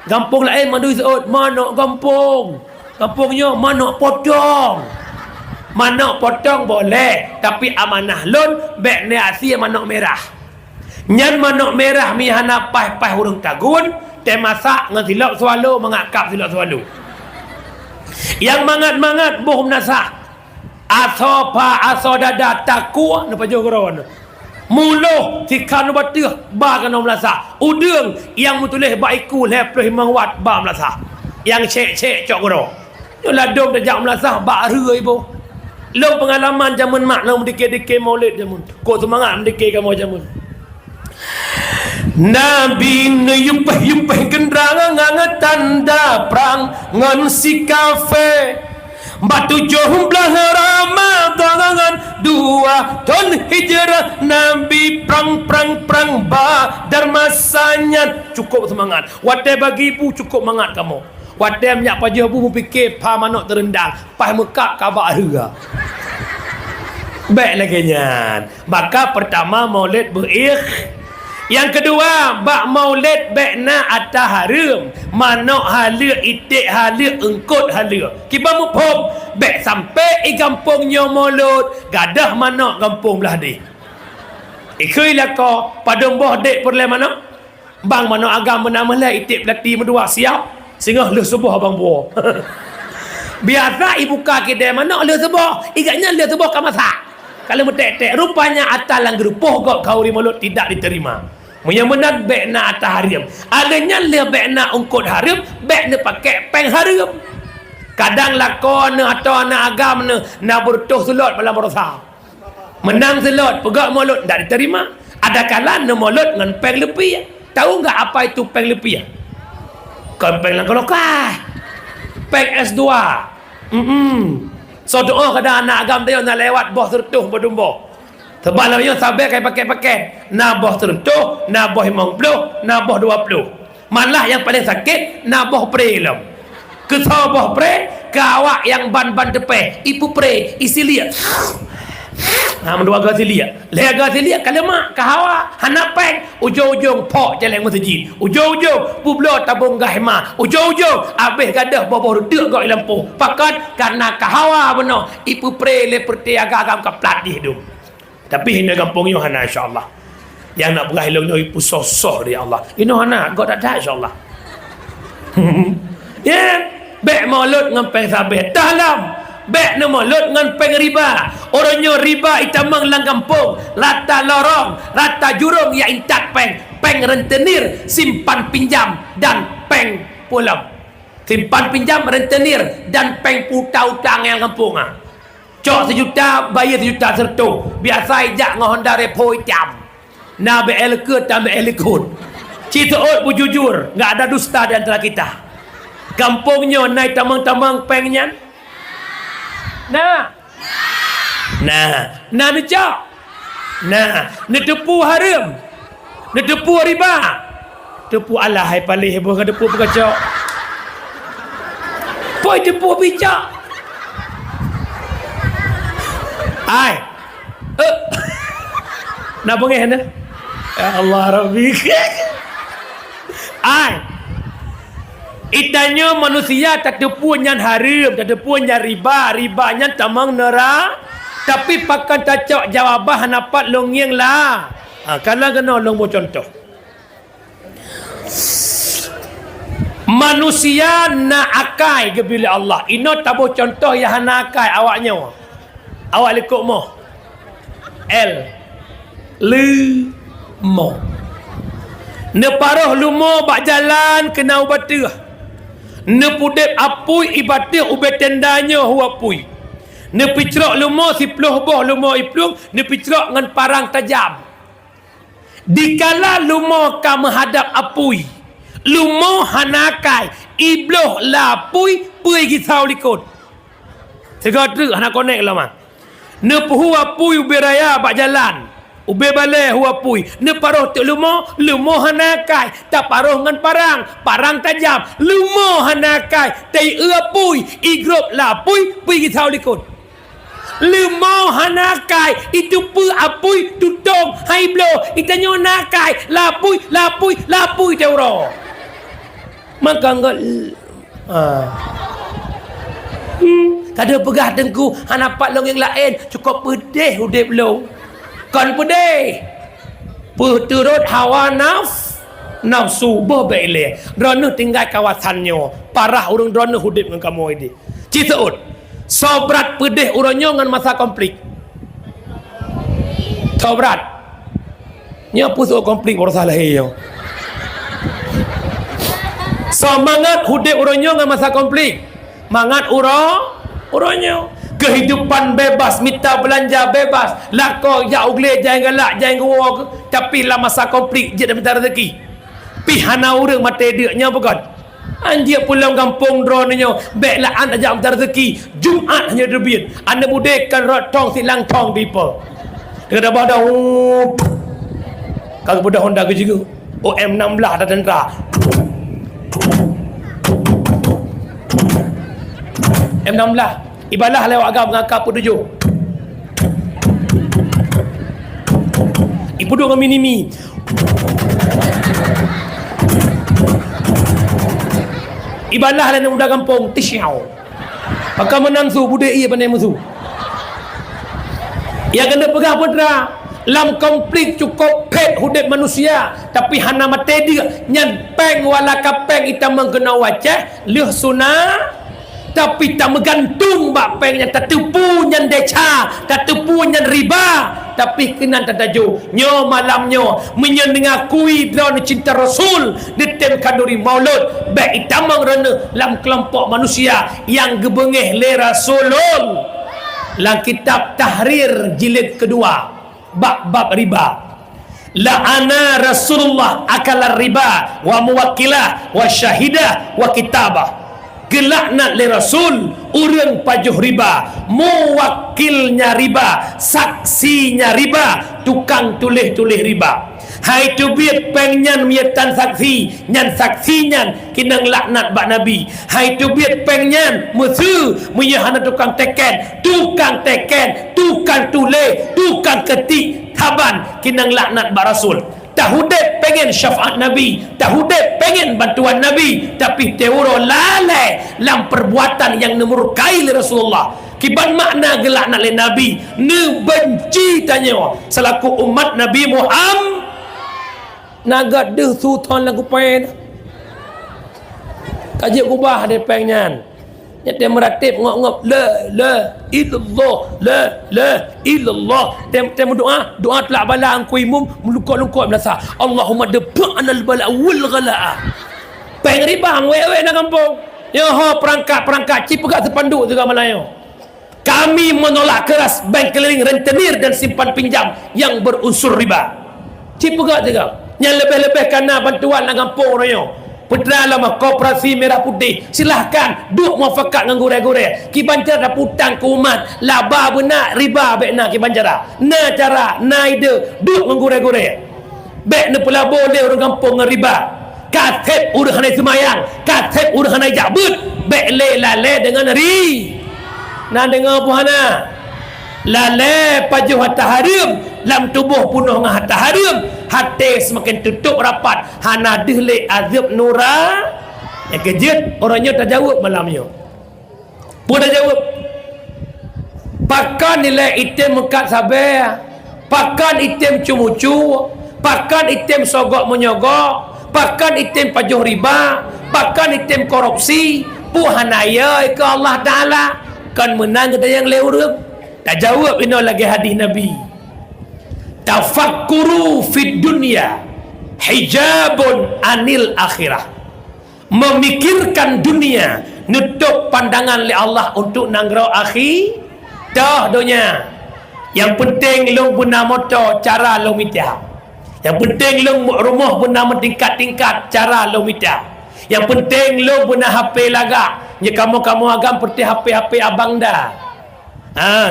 Kampung lain mandu seut mana kampung? Kampungnya mana potong? Mana potong boleh, tapi amanah lon bek nasi manok merah. Nyan manok merah mi hana pai hurung tagun, te masak ngan silap swallow mengakap silap swallow. Yang mangat-mangat bohum nasak. Aso dada takua napa jogoron. Muluh tikan batih ba kana melasa. Udeng yang mutulih baiku leploh mangwat ba melasa. Yang cek cok goro. Yo ladom dak melasa ba reu ibu. Long pengalaman zaman mak long dikit-dikit maulid zaman. Ko semangat dikit kamu zaman. Nabi nyumpah gendrangan ngangat tanda perang ngan si kafe. Batu jumlah Ramadan 2 tahun hijrah Nabi perang Badar masanya cukup semangat. Wate bagi ibu cukup semangat kamu. Wate minyak pajah ibu fikir pa manok terendang, pa mekak kabak harga. Baik lagi nyan. Maka pertama maulid beikh. Yang kedua, bak maulid bekna atas harum. Manok halia itik halia engkut halia. Kiba muphom bek sampai i kampungnya maulud. Gadah manok kampung belah di. Ikui lah ko padung boh dek perle manok. Bang manok agam menama lah itik pelati mendua siap. Sehingga lu sebuah abang buah. Biasa ibu kaki dia manok lu sebuah. Igaknya lu sebuah ka masak. Kalau metek-tek rupanya atal lang gerupuh kok kau maulud tidak diterima. Menyak bekna atas harim. Adanya le bekna ungkut harim, bekna pakai peng harim. Kadang lakon atau anak agam na bertuh selot malam berusaha. Menang selot, pegak maulud tak diterima. Ada kala na maulud dengan peng lebih. Tahu enggak apa itu peng lebih? Kan peng langkah. Peng S2. So doa kadang anak agam dia nak lewat boh tertuh berdumbo. Sebab namanya sabar kaya pakai-pakai. Nabah tertuh, nabah 50, nabah 20. Malah yang paling sakit, nabah pre lam. Kesabah pre, kawak yang ban-ban depan. Ibu pre, isi liat. Mendua agak liat. Lihat agak liat, kalau mak, kahawa, hanapeng. Ujung-ujung, pok jalan masjid. Ujung-ujung, publo tabung gahima. Ujung-ujung, habis gadah bawah redek kau lampu. Pakat, karena kahawa benar. Ibu pre, leperti agak-agak keplat di hidung. Tapi hina kampung Yohana insyaAllah. Yang nak berahilung ibu sosoh dia Allah. Ini hana, kau tak ada insyaAllah. Ya, bek maulud dengan peng sabit. Dalam, bek na maulud dengan peng riba. Orangnya riba itamang lang kampung. Rata lorong, rata jurung ya intat peng. Peng rentenir, simpan pinjam dan peng pulang. Simpan pinjam, rentenir dan peng puta-utang yang kampung. Cok 1 juta, bayar 1 juta sertu. Biasa ijak dengan Honda Repo jam. Nak BL ke, tak BL ikut. Cita ot pun jujur. Tak ada dusta di antara kita. Kampungnya naik tamang-tamang pengnya. Nah ni cok. Ni tepu haram. Ni tepu riba. Tepu Allah hai paling heboh kan tepu bukan cok. Poi tepu bijak. Ai. Nak bengih anda? Ya Allah Rabbi. Ai. Itanya manusia tak tepuan yang haram, tak tepuan yang riba, ribanya tamang neraka. Tapi pakan tacok jawaban dapat longyeng lah. Kalau kena long contoh. Manusia nak akai ke bila Allah. Ino tabu contoh yang nak akai awaknya. Awak lekuk moh. Mo. Neparoh lumo bak jalan kena ubatih. Nepudep apui ibatih ubet tendanya huapui. Nepicrok lumo sipluh boh lumo iplung. Nepicrok dengan parang tajam. Dikala lumo ka menghadap apui. Lumo hanakai. Ibloh lapui pui gisau likut. Segera nak connect lama. Ne puhua pui ube raya bak jalan. Ube balai hua pui. Ne paruh tuk lumo hanakai. Tak paruh ngan parang tajam. Lumo hanakai. Tai pui. Igrup lah pui gitau likut. Lumo hanakai. Itu pu apui tutong hai blow. Itanyo nakai. Lapui teuro. Maka enggak kada pegah dengku hanapat long yang lain cukup pedih udip lo kan pedih turut hawa nafsu berbele drone tinggal kawasannya parah urang drone udip dengan kamu ini citaut sobrat pedih urangnya dengan masa konflik sobrat nya puso konflik baru salah yo semangat udip urangnya dengan masa konflik mangat urangnya kehidupan bebas, minta belanja bebas, lako jak ugle jangan galak jangan gua tapi lah masa konflik je dah minta rezeki pihana urang mate dia bukan anjir pulang kampung dronenya baiklah an ajak minta rezeki Jumaat hanya derbit anda budekan rotong silang tong people dia dah pada kalau budak Honda ke juga OM16 dah tentera M16 ibadah lewat agam mengangkat pun tujuh ibu duduk dengan minimi ibadah lain muda kampung tisyau maka menangsu budak ia pandai musuh ia kena pegang putra lam konflik cukup pet hudip manusia tapi hana mate dia nyan peng wala kapeng ita mengkena wajah lih sunah tapi tak bergantung bak pengnya tak tipu nyan deca tak tipu nyan riba tapi kena tadaju nyo malamnyo menyengakui drone cinta rasul ditem kaduri maulud baik itamang rene lam kelompok manusia yang gebengeh le rasulun lang kitab tahrir jilid kedua bab riba la'ana rasulullah akala riba wa muwakkilah wa syahidah wa kitabah gelaknat le rasul urang pajuh riba muwakilnya riba saksinya riba tukang tulis riba hai tu biat pengnyan mietan saksi nyan saksinya kinang laknat bak nabi hai tu biat pengnyan musuh muyahana tukang teken tukang tulis tukang ketik taban kinang laknat bak rasul tahudep pengen syafaat Nabi, tahudep pengen bantuan Nabi, tapi teoro lalai dalam perbuatan yang memurkai Rasulullah. Kiban makna gelak nak le Nabi, ne benci tanya selaku umat Nabi Muhammad. Naga deh sultan lagu pen. Kaji kubah de pengnyan. Dia meratib ngop-ngop la illallah tem doa telak bala angku imum melukok-lukok melasa Allahumma deba'na al-bala wal ghalaa peng ribang wewe nak kampung ya ho perangkat cipegak sepanduk juga Melayu kami menolak keras bank keliling rentenir dan simpan pinjam yang berunsur riba cipegak juga yang lebih-lebih kerana bantuan nak kampung rayo Putra lama koperasi merah putih silahkan duk muafakat dengan gure-gure kibanjar dah putang ke umat laba benak riba bekna kibanjara na cara na ide duk dengan gure-gure bek ne pula boleh orang kampung dengan riba katep urang hanai semayang katep urang hanai jabut bek le lale dengan ri na dengar puhana lale pajuh hatta harim lam tubuh punuh dengan hatta harim hati semakin tutup rapat hana dihlek azab nura yang kejut orangnya tak jawab malamnya pun tak jawab pakan nilai item mekat sabar pakan item cumucu pakan item sogok menyogok pakan item pajuh riba pakan item korupsi puhanaya ke Allah Ta'ala kan menang kita yang lewur tak jawab ini lagi hadis Nabi tafakkuru fid dunya hijabun anil akhirah memikirkan dunia nutup pandangan oleh Allah untuk nangrau dah dunia yang penting long guna motor cara long mitah yang penting long rumah guna mentingkat-tingkat cara long mitah yang penting long guna HP lagak ya kamu agam seperti HP abang dah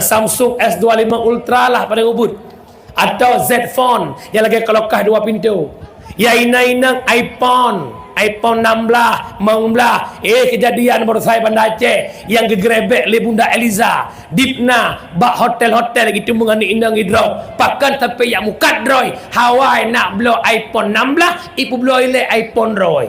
Samsung S25 Ultra lah pada ubud, atau Z Phone yang lagi kelokah 2 pintu, ya inang iPhone 16 kejadian baru saya Banda Aceh yang gegerebek le Bunda Eliza Dipna bak hotel-hotel gitu mengani inang hidro pakan tapi yang mukat droi Hawaii nak blow iPhone 16 ipu blow le iPhone droi.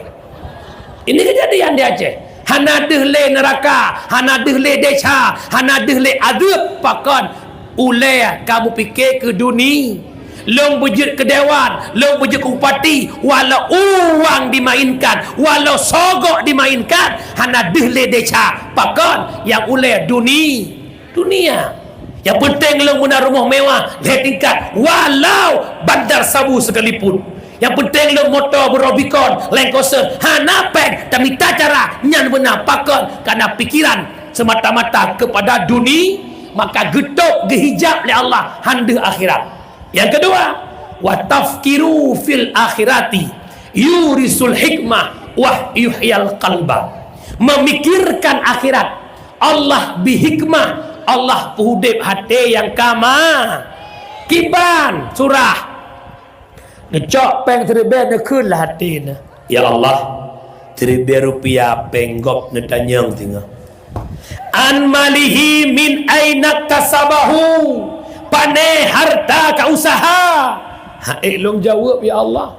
Ini kejadian di Aceh. Hana deh le neraka, hana deh le deca, hana deh le adab pakan ule kamu fikir ke dunia long bujut ke dewan, long bujut ke bupati, walau uang dimainkan, walau sogok dimainkan, hana dihle deca pakon yang uleh dunia. Yang penting long guna rumah mewah lihat tingkat, walau bandar sabu sekalipun. Yang penting long motor berobikon lengkoser hana pek tapi tak cara nyan benar pakon karena pikiran semata-mata kepada dunia, maka getok gehijab oleh Allah handa akhirat. Yang kedua, wa tafkiru fil akhirati yurisul hikmah wa yuhyal qalba. Memikirkan akhirat, Allah bihikmah, Allah puhudip hati yang kama. Kiban surah ngecok peng terbe nekun lah hati na. Ya Allah, terbe rupiah penggop netanyang tinggal. An malihi min aina kasabahu, pandai harta ka usaha. Long jawab ya Allah.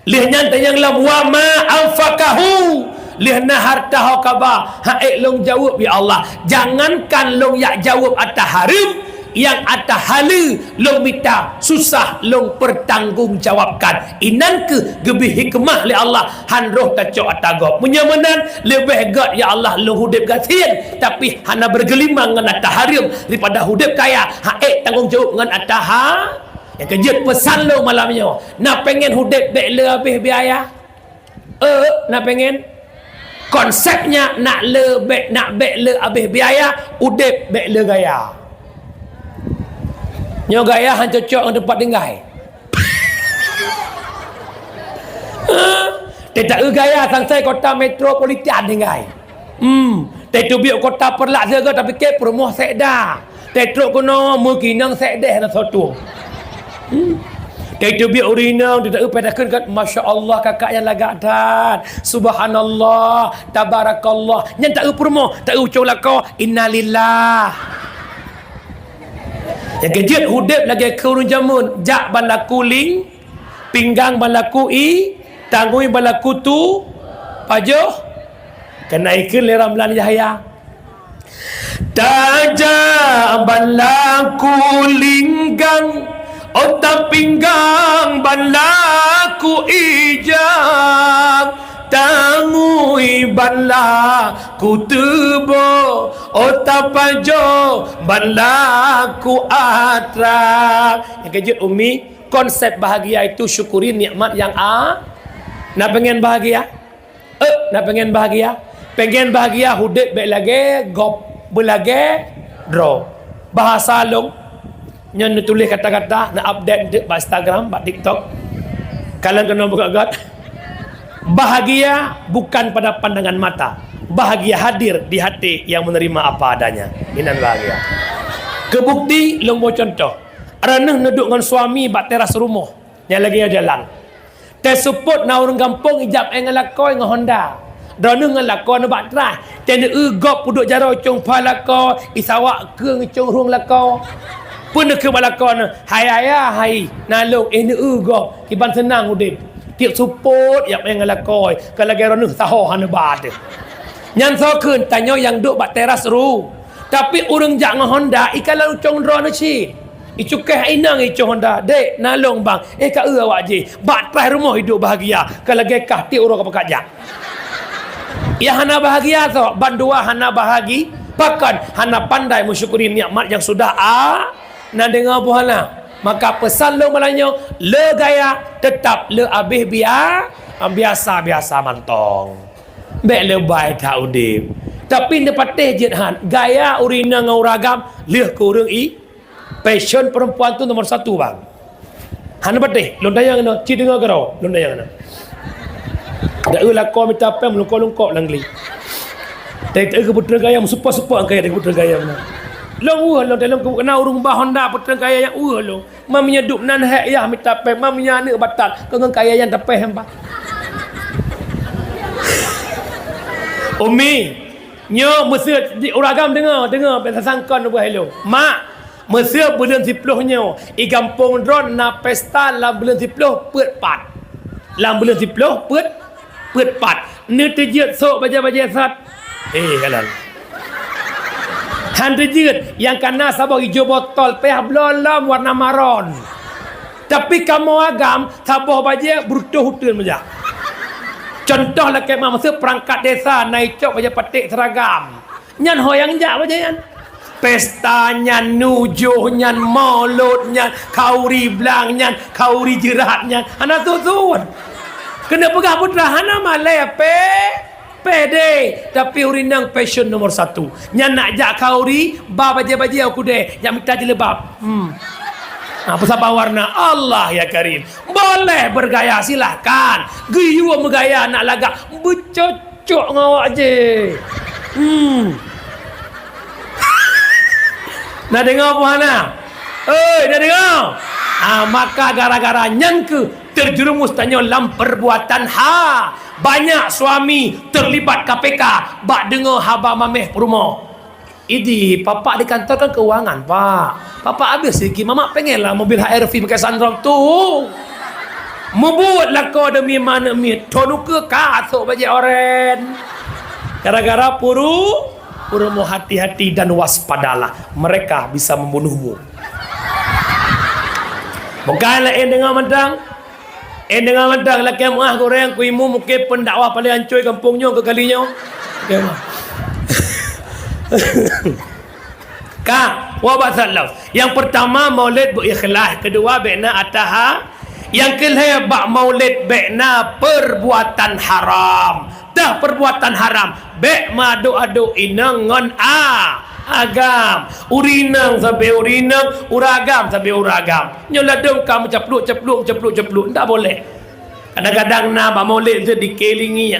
Lih nyanta yang lam wa ma anfaqahu, lih na harta hakaba. Long jawab ya Allah. Jangankan long yak jawab atas haram, yang atas halu long minta susah long pertanggungjawabkan. Inan ke gebih hikmah li Allah han roh kacok atagop menyamanan lebih god ya Allah long hudip gatin tapi hana bergelimang dengan atas haram daripada hudip kaya tanggungjawab dengan atas yang kejut pesan lo malamnya nak pengen hudip bek le habis biaya nak pengen konsepnya nak bek le habis biaya hudip bek le gaya. Nyo gaya han cocok dengan tempat tinggal. Tak gaya sangsai kota metropolitan tinggal. Tak biok kota perlak jaga tapi ke promoh sekda. Tak kono mukinang sekda na sotu. Tak biok urinang tidak pedakan kat masya-Allah kakak yang lagatan. Subhanallah, tabarakallah. Nyan tak promoh, tak ucap lako innalillah. Yang kejut hudip lagi kurun jamun jak balaku ling pinggang balaku tangui balaku tu pajoh kena ikut leram lan jahaya tajam balaku linggang otak pinggang balaku ijang tangui bala ku tubo otak pajo bala ku atrak. Yang kejut umi konsep bahagia itu syukuri nikmat yang nak pengen bahagia nak pengen bahagia hudip baik lagi gop belage draw bahasa long nyan tulis kata-kata nak update di Instagram di TikTok kalian kena buka god. Bahagia bukan pada pandangan mata, bahagia hadir di hati yang menerima apa adanya. Inan bahagia. Kebukti lombo contoh. Ranah neduk dengan suami bak teras rumah yang lagi jalan. Te support na orang kampung ijab ngalakoi dengan Honda. Ranah ngalakoi na bak teras. Tene gop puduk jaro cung palako isawak ke ngecung ruang lako. Pun ke balakon hai ayah hai nalung gop kiban senang udip. Tiap support yang ngalakoi kalau lagi ranah saho hana bad. Nyan so keun tanyo yang duk bak teras ru. Tapi orang jak dengan Honda ikalau cong drone ci. Icukah inang icu Honda. Dek nalong bang. Ka awak je. Bak trai rumah hidup bahagia. Kalau lagi kah ti orang apa jak. Ya hana bahagia so. Bandua hana bahagi. Bahkan hana pandai mensyukuri nikmat yang sudah nak dengar buhala. Maka pesan lo malanyo le gaya tetap le habis biasa mantong. Bek le baik tak udip. Tapi ne patih jidhan gaya urina ngau ragam leh ke urang passion perempuan tu nomor 1 bang. Han patih lon dayang no ci dengar garo lon dayang no. Dak ulako minta pem lungkok-lungkok langli. Tak ke putra gaya supa-supa angkai ke putra gaya no. Long lo dalam kena urung bah Honda petang kaya yang lo. Maminya duk nan hek ya minta pe maminya ni batal dengan kaya yang tepeh hamba. Umi nyo Mesir di uragam dengar bahasa sangkon buah hello. Mak Mesir bulan 10 nyo i kampung dron na pesta la bulan 10 peut pat. La bulan 10 peut pat. Ni terjet sok baja-baja sat. Kalan. Han terjet yang kena sabah hijau botol peh blolam warna maron. Tapi kamu agam sabah baja brutuh hutun baja. Contoh lah kayak masa perangkat desa naik cok baja petik seragam. Nyan hoyang jak baja yan. Pesta nyan nujuh nyan maulud nyan kauri belang nyan kauri jerat nyan. Anak tu. Kena pegah putra hana malai pede tapi urinang passion nomor 1. Nyan nak jak kauri ba baja-baja aku deh yang minta jilbab. Apa sabar warna Allah ya Karim. Boleh bergaya silahkan. Giyu bergaya nak lagak bercocok ngawak je. Nak dengar apa hana? Nak dengar? Maka gara-gara nyangka terjerumus tanya dalam perbuatan banyak suami terlibat KPK bak dengar haba mameh rumah. Idi papa di kantor kan keuangan pak. Papa habis sikit mama pengen lah mobil HRV pakai sunroof tu. Membuat lah kau demi mana mit tonuka kasuk baju oren. Gara-gara puru mau hati-hati dan waspadalah, mereka bisa membunuhmu. Bukanlah dengar mentang laki muah goreng kuimu mungkin pendakwah paling hancur kampungnya ke kalinya. Yang pertama maulid berikhlas, kedua bina ataha, yang kelima bak maulid bina perbuatan haram. Dah perbuatan haram bek madu-adu inangan agam urinang sampai urinang uragam sampai uragam nyoladong kamu cepluk tak boleh. Kadang-kadang nak maulid tu dikelingi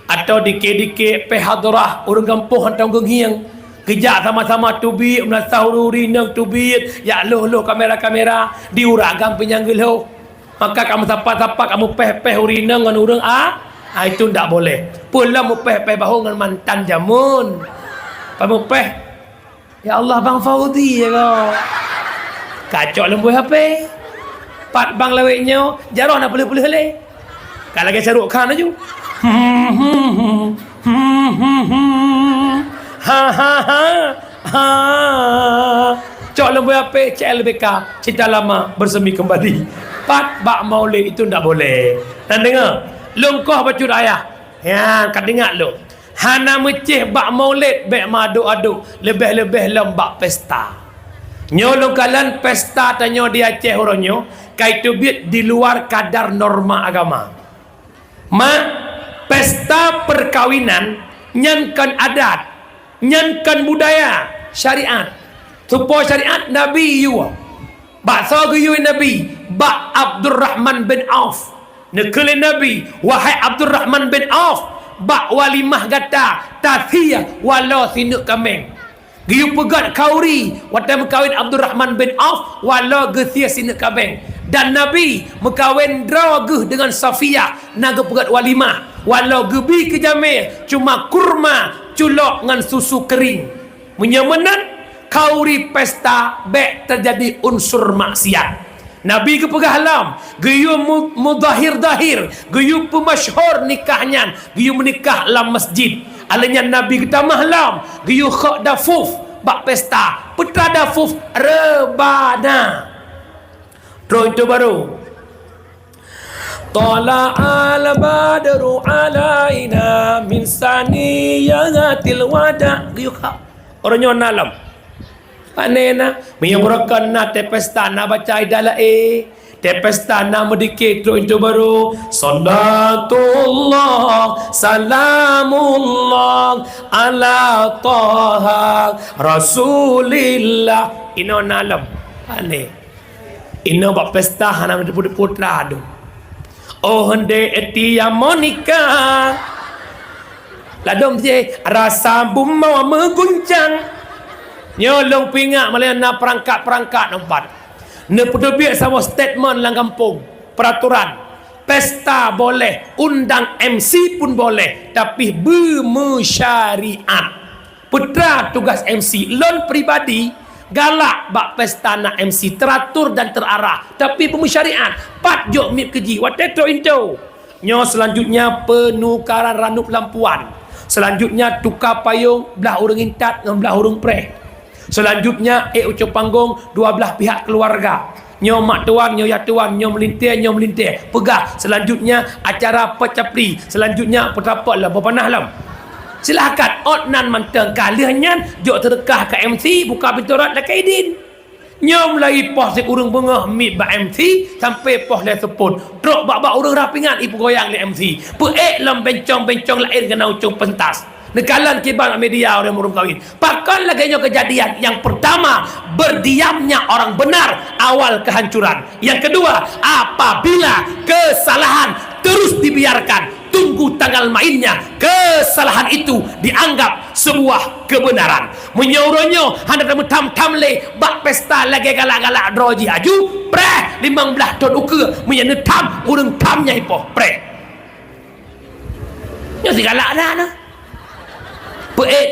atau dike pehadrah orang kampung hantar gengiang kejak sama-sama tubik menasah urinang tubik ya loh kamera diuragam penyanggil ho. Maka kamu sapa-sapa kamu peh urinang dengan urang itu tak boleh. Pula mu peh bahu dengan mantan jamun. Kamu peh ya Allah bang Faudi ya kau. Kacau lembu HP. Pat bang leweknya jarah nak boleh le. Kalau lagi Syaruk Khan aja. Cok lembu HP CLBK cerita lama bersemi kembali. Pat bak maulid itu tak boleh. Dan dengar lungkoh bacut ayah. Ya, kan dengar lu. Hana mecih bak maulid bek madu-adu, lebih-lebih lembak pesta. Nyolong kalan pesta tanya dia Aceh orangnya, kaitu bit di luar kadar norma agama. Pesta perkawinan nyankan adat, nyankan budaya, syariat. Supaya syariat Nabi yuwa. Bak sagiyu Nabi, bak Abdurrahman bin Auf. Nekeli Nabi wahai Abdurrahman bin Auf bak walimah gata tathiyah walau sinuk kameng giu pegat kauri watai mekawin Abdurrahman bin Auf walau gesia sinuk kameng dan Nabi mekawin drawageh dengan Safiyah naga pegat walimah walau gebi kejameh cuma kurma culok dengan susu kering menyamanan kauri pesta bek terjadi unsur maksiat. Nabi ke pegahlam giyu mudahir-dahir giyu pemasyhur nikahnya giyu menikah dalam masjid alanya Nabi kita mahlam giyu khak dafuf bak pesta putra dafuf rebana terus itu baru Tala al-badru alaina min saniyatil wada giyu khak orangnya nalam panena menyembrakan na te pesta na baca idalah te pesta na medikit terus itu baru sallatullah salamullah ala taha rasulillah ino nalam ane ino bak pesta hanang de putra adu oh hende etia monika ladom je rasa bumau mengguncang Nyolong pingak malah na perangkat nampak. Ne pedebik sama statement lang kampung. Peraturan. Pesta boleh, undang MC pun boleh, tapi bermesyariat. Putra tugas MC, lon pribadi galak bak pesta nak MC teratur dan terarah, tapi bermesyariat. Pat jok mip keji, wateto into. Nyo selanjutnya penukaran randup lampuan. Selanjutnya tukar payung belah urang intat dengan belah urang preh. Selanjutnya ucap panggung dua belah pihak keluarga. Nyo mak tuan, nyo ya tuan, nyo melintir, pegah. Selanjutnya acara pecapri. Selanjutnya petapa lah, berpanah lah. Silakan otnan manteng kalian jok terkah ke MC buka pintu rat nak kaidin. Nyo mulai poh sik urang bengah mid ba MC sampai poh le sepun. Trok bak urang rapingan ipu goyang le MC. Peek lam bencong-bencong lain kena ucung pentas. Nekalan kibar media orang murung kawin. Pakan lagi kejadian yang pertama, berdiamnya orang benar awal kehancuran. Yang kedua, apabila kesalahan terus dibiarkan, tunggu tanggal mainnya, kesalahan itu dianggap sebuah kebenaran. Menyuruhnya hendak temu tam-tam le bak pesta lagi galak-galak droji aju preh 15 ton uke menyana tam urang tamnya ipoh preh. Nya segala ada nah.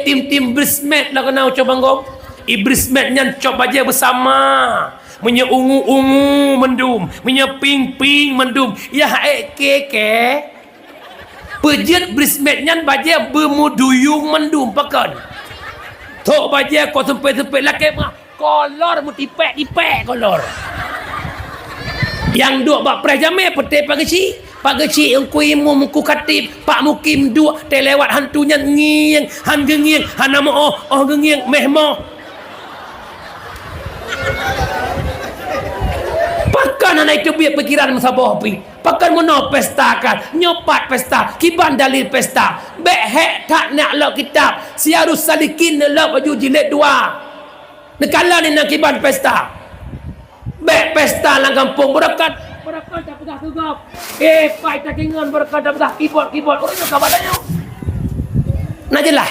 Tim-tim brismet lah kena ucap banggong. Brismet nyan cop aja bersama. Punya ungu-ungu mendum, punya ping-ping mendum. Ya keke. Pejit brismet nyan baja bermuduyung mendum pakan. Tok baja kau sempit-sempit laki mah. Kolor mu tipek kolor. Yang duk bak preh jamai pete Pak kecil yang ku imum ku katib Pak mukim duk telewat hantunya ngieng han gengieng han nama oh gengieng mehmoh. Pakan anak itu biar pikiran masabah pi. Pakan mono pesta kan nyopat pesta kiban dalil pesta behek tak nak lok kitab siarus salikin lok baju jilid 2 nekala ni nak kiban pesta bek pesta lang kampung berkat tak pedah tegap. Pai tak ingat berkat tak pedah keyboard. Orang nak badannya. Nak jelah.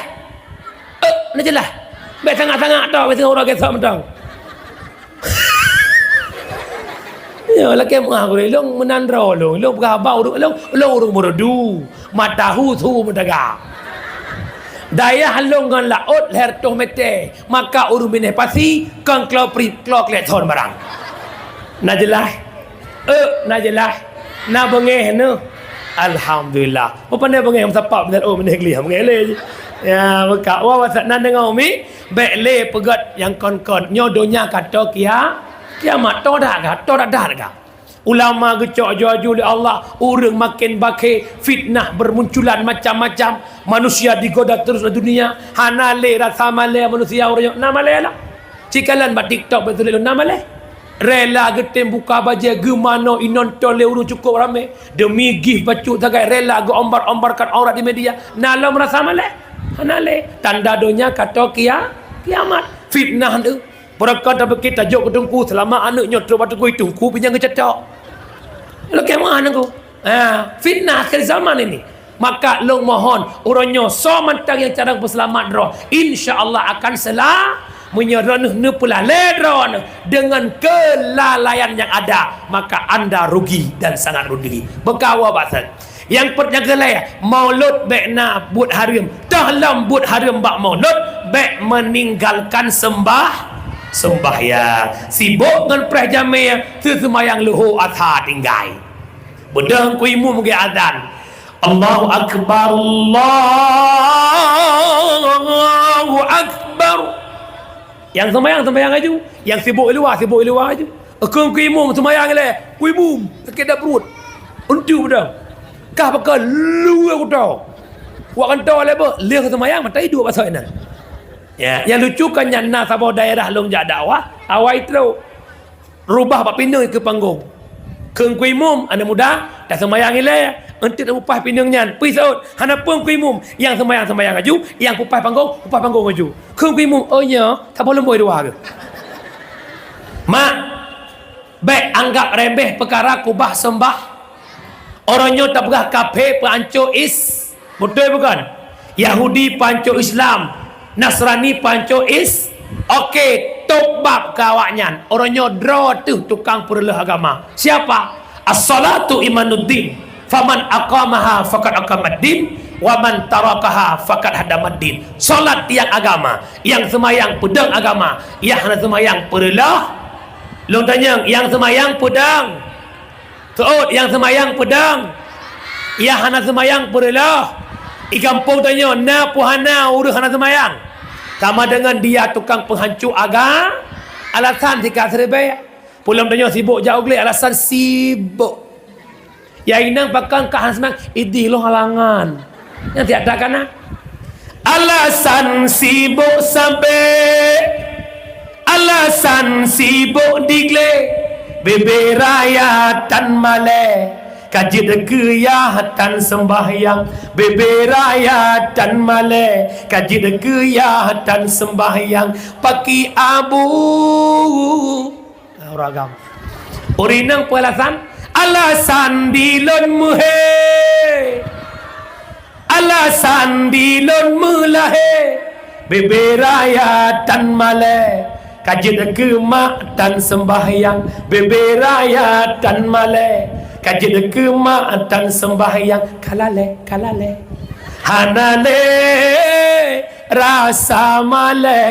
Nak jelah. Bek sangat-sangat tau wis orang kesak mentang. Ya laki mah aku long menandra long berabau long urung berdu. Matahu tu mendaga. Daya halong ngan laut leher toh mete. Maka urung bine pasi kang klok le thon barang. Nak jelah. Nak jelah nak bengeh ne alhamdulillah apa pandai bengeh sapap betul benda geli bengeh le ya beka wa wasat nan dengar umi bek le pegat yang kon-kon nyodonya kata kiamat to dah ga ulama gecok jaju li Allah urang makin bakhe fitnah bermunculan macam-macam manusia digoda terus di dunia hana le rasa male manusia orang nama le lah cikalan ba TikTok betul nama le rela getem buka baja gemano inon tole urung cukup ramai demi gift bacuk tagai rela go ombar-ombarkan aurat di media nala merasa maleh hanale tanda donya kata kiamat fitnah tu berkat apa kita jok kedengku selama anaknya terus batu kuih tungku pinjang kecetok lo kemana aku fitnah akhir zaman ini maka long mohon orangnya so mantang yang cara berselamat roh insya-Allah akan menyerah pula ledron dengan kelalaian yang ada maka anda rugi dan sangat rugi bekawa basan yang perjagalai maulud bekna buat harim dalam buat harim bak maulud bek meninggalkan sembahyang sibuk dengan prajamaya sesemayang luhu atha tinggai bedang kuimu mugi azan Allahu akbar Allahu akbar. Yang sembahyang aja, yang sibuk luar aja. Akung kuimum sembahyang le, kuimum sakit dah perut. Untu dah. Kah pakai lu aku tahu. Wak kan tahu le apa? Liang sembahyang mata hidup pasal ini. Ya, yang lucu kan nyana sabah daerah long jak dakwah, awai terus rubah pak pinang ke panggung. Keng kuimum anak muda dah sembahyang le. Untuk upah pinangnya pergi saud hana pun kuimum yang sembahyang aju yang upah panggung aju keng kuimum oh ya tak boleh boy dua ke mak baik anggap remeh perkara kubah sembah orangnya tak pegah kafe panco betul bukan Yahudi panco Islam Nasrani panco Okey, tobab kawaknya. Orangnya draw tu tukang perlah agama. Siapa? As-salatu imanuddin. Faman aqamaha faqad aqamaddin wa man tarakaha faqad hadamaddin. Solat tiang agama, yang semayang pedang agama, yang semayang perlah. Long tanya, yang semayang pedang. Tuut, yang semayang pedang. Yang hana semayang perlah. I kampung tanya, na puhana urus hana semayang. Sama dengan dia tukang penghancur agama. Alasan jika serbai. Pulang tanya sibuk jauh geli, alasan sibuk. Ya inang pakai kahan semang, idih lo halangan. Yang tiada kana. Alasan sibuk sampai, alasan sibuk digle, beberaya tan male. Kajid keyahatan sembahyang, beberaya dan male. Kajid keyahatan sembahyang, paki abu ragam. Urinang pelasan, alasan dilon muhe, alasan dilon mulahe, beberaya dan male. Kajid kemak dan sembahyang, beberaya dan male. Kajid kemaatan sembahyang, kalale kalale hanale rasa male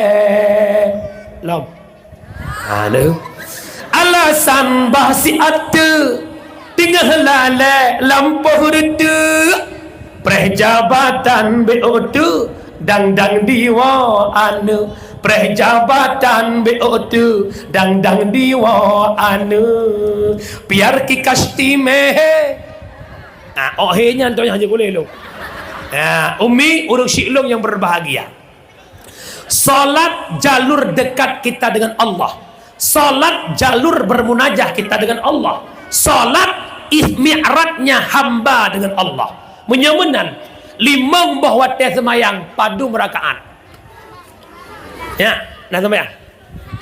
lom halo alasan bahsi ada tinggal lale lampu redu prejabatan BO2 dang diwa anu prejabatan BO2 dang diwa anu biar ki kastime oh henya tu yang hanya boleh lo umi urus silong yang berbahagia. Salat jalur dekat kita dengan Allah, salat jalur bermunajah kita dengan Allah, salat mi'rajnya hamba dengan Allah. Menyamanan limang bahwa teh semayang padu merakaat. Ya, nak semayang.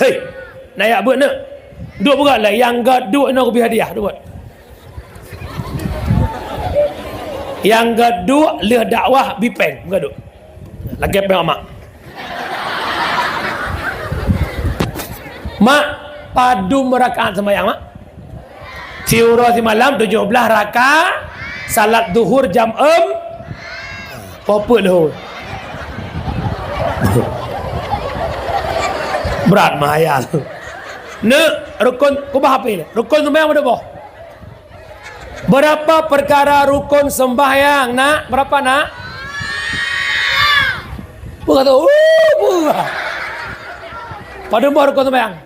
Hei, naik buat nak. Dua buat lah yang gaduh nak lebih hadiah, dua buat. Yang gaduh leh dakwah bipeng, gaduh. Lagi apa mak? Mak padu merakaat semayang mak. Siura si malam 17 rakaat, salat duhur jam apa dah. Berat mahayal. Nak rukun kubah apa ini? Rukun sembahyang berapa? Berapa perkara rukun sembahyang nak? Berapa nak? Berapa tu? Berapa? Pada buah rukun sembahyang.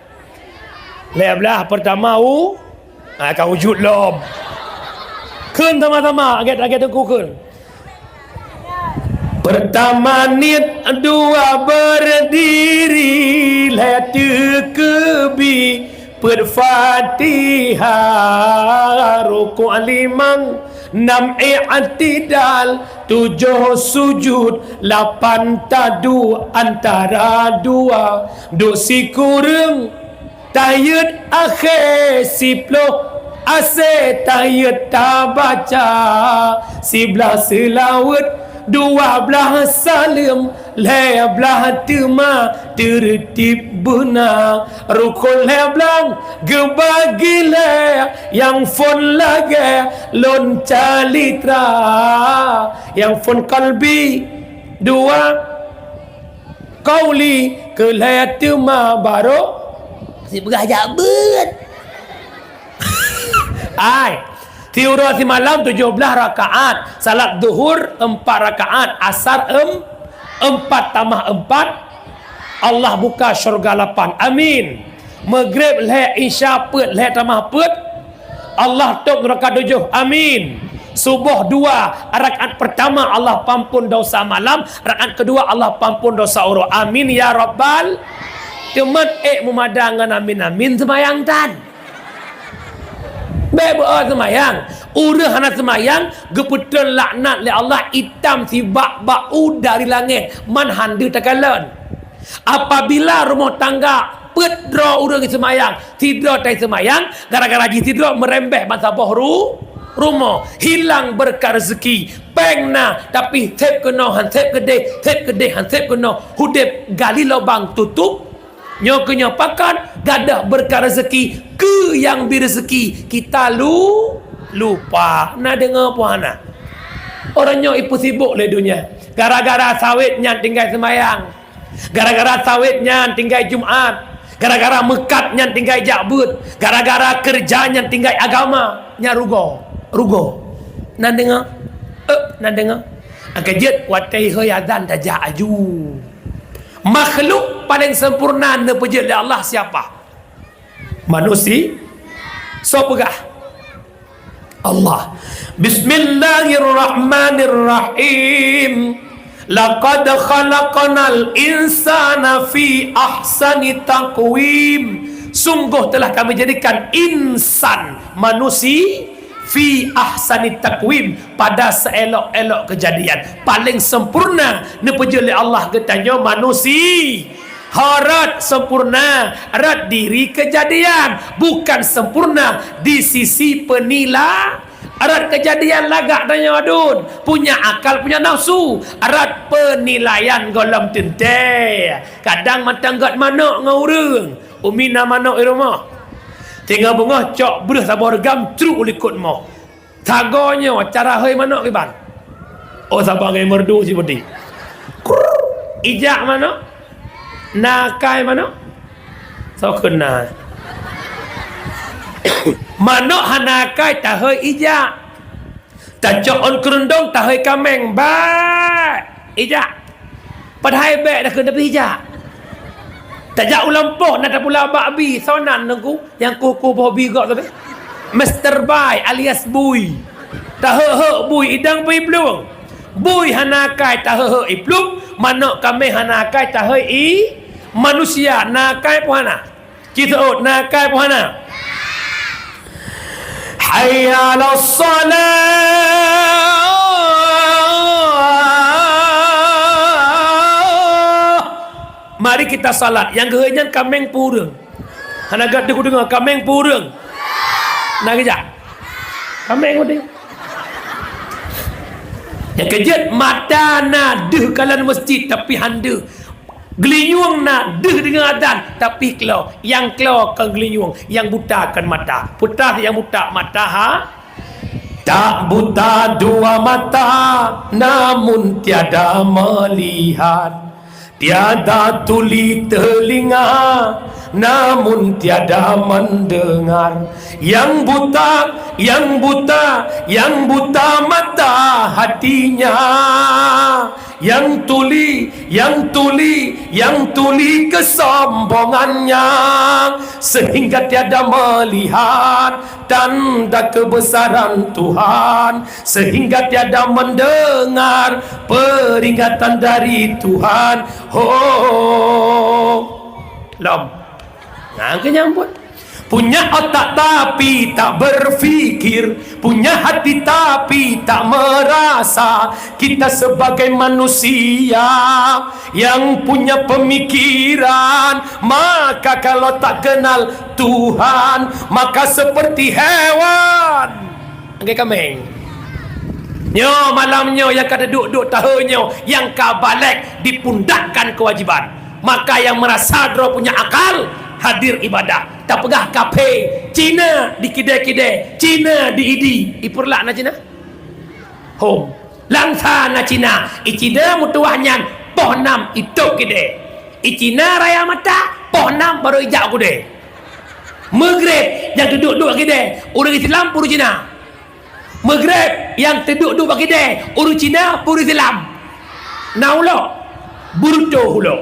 Lebelah pertama akan wujud lom. Kun sama-sama agak tengku kun. Pertama nit, dua berdiri, latu kebi, berfatihah, rukuk limang, 6 i'tidal, 7 sujud, 8 tadu antara dua, duk si kurung, tayut akhir 10 ase tayut tak baca, 11 selawat, 12 salim, 11 tema tertib benar, rukun 11 gebagi yang fon lagi lon calitra, yang fon kalbi 2 kauli ke tema baru si berajak bet ai tiura si malam 17 rakaat, salat duhur 4 rakaat, asar 4 tambah 4, Allah buka syurga 8. Amin. Maghrib leh isya put leh tambah put, Allah tok rakaat 7. Amin. Subuh 2 rakaat pertama Allah pampun dosa malam, rakaat kedua Allah pampun dosa urus. Amin ya rabbal. Teman memadangan amin semayang tan. Beba semayang, urus hana semayang, geputan laknat le Allah hitam si bak-bau dari langit, man handu takalan. Apabila rumah tangga pedro urus semayang, tidur tai semayang, gara-gara tidur merembeh masa bohru, rumah hilang berkah rezeki, pengna tapi tep kena han tep gede han tep kena hudep gali lubang tutup Nyo kenyo pakan gadah berkah rezeki ke yang birezeki kita lupa. Nak dengar puana. Orang nyo ipu sibuk le dunia. Gara-gara sawitnya tinggal semayang. Gara-gara sawitnya tinggal Jumaat. Gara-gara mekatnya tinggal jakbut. Gara-gara kerjanya tinggal agama. Nya rugo. Nak dengar? Nak dengar? Akajit watai hoyadan tajak aju. Makhluk paling sempurna na pejat oleh Allah siapa? Manusia. So pegah Allah. Bismillahirrahmanirrahim. Laqad khalaqnal insana fi ahsani taqwim. Sungguh telah kami jadikan insan, manusia, fi ahsani taqwim, pada seelok-elok kejadian, paling sempurna nepejeli Allah katanya manusia. Harat sempurna rat diri kejadian, bukan sempurna di sisi penilai. Arat kejadian lagak tanya adun, punya akal, punya nafsu. Arat penilaian golong tente. Kadang matanggat manok ngaurung, umina manok di rumah. Tinggal bunga cok beruh sabar gam truk likut mo. Tagonya cara hei manok kiban. Oh sabar gay merdu si budi. Ijak manok. Nakai manok. So kena. Manok hanakai tak hei ijak. Tak cok on kerundong tak hei kameng ba. Ijak. Padahal baik dah kena ijak. Tak jak ulang poh nak pula babi sonan nunggu yang kuku hobi gak tapi Mr. Bai alias Bui. Tak he Bui idang pi plung. Bui hanakai tak he plung, manok kami hanakai tak he manusia nakai puana. Kita nakai puana. Hayya 'alas salat. Mari kita salat. Yang kehenyak kameng purung. Hanagat dia dengar kameng purung. Nak kejap. Kameng udah. Yang kejap mata nak deh kalan masjid tapi handa. Gelinyung nak deh dengan adan tapi kelau. Yang kelau kan gelinyung, yang buta kan mata. Putar yang buta mata ha. Tak buta dua mata namun tiada melihat. Tiada tuli telinga namun tiada mendengar. Yang buta mata hatinya. Yang tuli kesombongannya, sehingga tiada melihat tanda kebesaran Tuhan, sehingga tiada mendengar peringatan dari Tuhan. Lom. Nah, kenyambut. Punya otak tapi tak berfikir, punya hati tapi tak merasa. Kita sebagai manusia yang punya pemikiran, maka kalau tak kenal Tuhan, maka seperti hewan. Angkat kameng. Nyo malamnya yang kata duduk tahunnya, yang kabalik dipundakkan kewajiban. Maka yang merasa dro punya akal hadir ibadah. Tak pegah kafe Cina di kedai-kedai, Cina di idi. Ipurlak na Cina. Home. Langsa na Cina. Icina mutuahnya poh 6 itu kedai. Icina raya mata poh 6 baru ijak kedai. Maghrib yang duduk-duduk kedai, orang Islam puru Cina. Maghrib yang duduk-duduk kedai, orang Cina puru Islam. Naulo burdo hulo.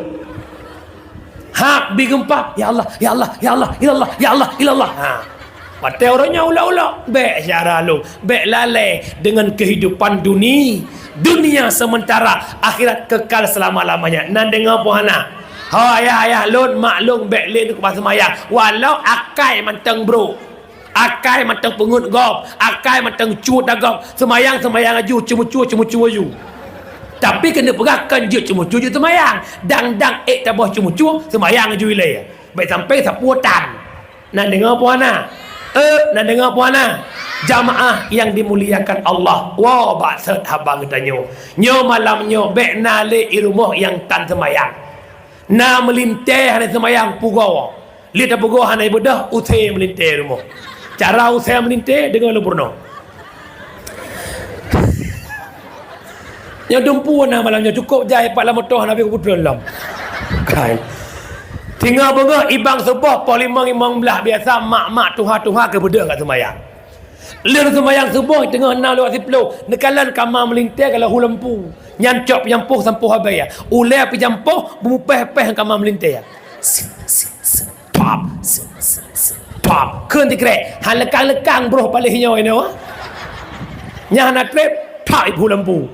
Hak bigempa, ya Allah, ya Allah, ya Allah, ya Allah, ya Allah, ya Allah. Ha. Mata orangnya ulah-ulah. Baik syara lu, baik lalai dengan kehidupan dunia sementara, akhirat kekal selama-lamanya. Nan dengar puana. Ha ya lon maklum baik lain ke pasal mayang. Walau akai manteng bro. Akai manteng pengut gop, akai manteng cut dagop. Semayang aju cemu-cu aju. Tapi kena perahkan je cuma-cuma semayang. Dang-dang tabah cuma-cuma semayang je wilayah. Baik sampai sapuatan. Nak dengar puana? Nak dengar puana? Jamaah yang dimuliakan Allah. Wah, baksud habang tanya. Nyo malam nyo baik nalik i rumah yang tan semayang. Na melintir hanai semayang pugau. Lihat pugau hanai bedah utai melintir rumah. Cara utai melintir dengan lempurna. Yang dumpu na malamnya cukup jai 4 lama toh Nabi putra lam. Kan. Tinggal bengah ibang sebuah polimang imang belah biasa mak-mak tuha-tuha ke bedah kat semayang. Lir semayang subuh tengah 6 lewat 10 nekalan kamar melintir kalau hu lampu nyancok jampuh sampai habis ya ulai pi jampuh bumupeh-peh kamar melintir pop pop keun dikrek han lekang-lekang bro palih nyo ini wa nya nak trip thai hu lampu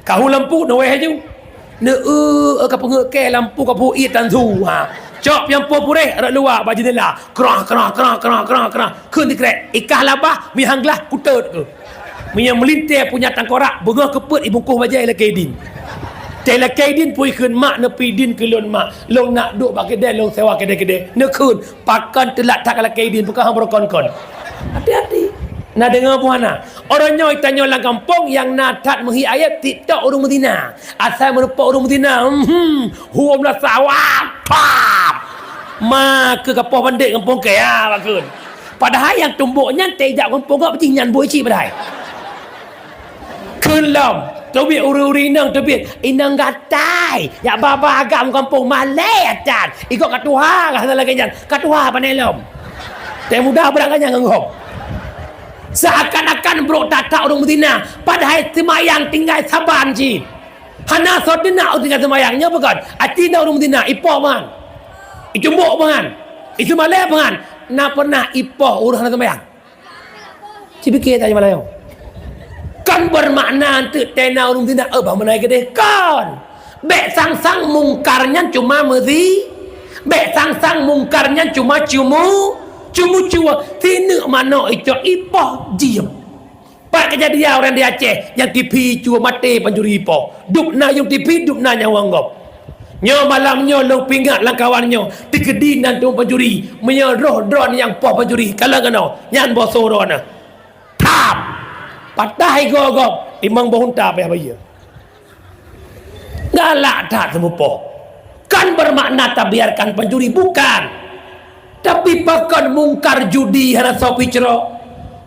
ka hu lampu no weh ju ne ka pengek ke lampu ka pu i tan su ha cok yang popure rak luar baju jendela krah keun dikrek ikah labah mi hanglah kutet ke mi yang melintir punya tangkorak bengah keput ibungkuh bajai la kaidin tela kaidin pui keun mak nepi din ke lon mak long nak duk bak kedai long sewa kedai-kedai ne keun pakan telat tak la kaidin bukan hang berkon-kon hati-hati na dengar buana orang nyoi tanya lang kampung yang natat menghi ayat tidak orang Medina asal menepak orang Medina huam la sawat maka kapal bandit kampung ke ya bakun padahal yang tumbuknya tidak kampung kau peci nyan boi ci padahal kun lam tobit uri-uri nang tobit inang gatai ya baba agam kampung malai atan ikut katuha lah lagi nyan katuha panelam teh mudah berangkanya ngangop seakan-akan bro tata orang Medina padahal semayang tinggal saban ci hana sodina tinggal semayangnya bukan atina orang Medina ipo man itu mbok man itu malai man na pernah ipo urus hana semayang cipikir tanya malai kan bermakna untuk tena orang Medina bah menai gede kan bek sang-sang mungkarnya cuma mezi bek sang-sang mungkarnya cuma cuma tinu mana itu ipoh diam pak kejadian orang di Aceh yang TV cua mati penjuri ipoh dupna yang TV dupna yang wanggop nyo malamnya long pingat lang kawannya tikedi nan tu penjuri menyeroh drone yang poh penjuri kalau kena nyan boso drone tap patah gogop imang bohunta apa ya galak tak semupoh kan bermakna tak biarkan penjuri bukan tapi pakan mungkar judi hana so picro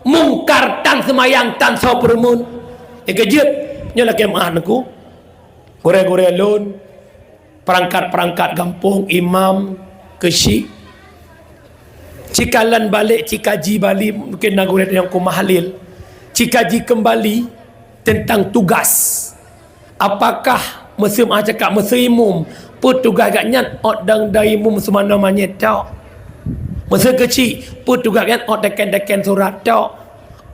mungkar tan semayang tan so permun ya kejut nyola kemahan aku gore-gore lon perangkat-perangkat kampung imam kesyik cikalan balik cikaji balik mungkin nagore yang kumahalil cikaji kembali tentang tugas apakah mesim cakap mesimum petugas agaknya odang daimum semana manyet tak masa kecil pun tugas kan dekan surat tok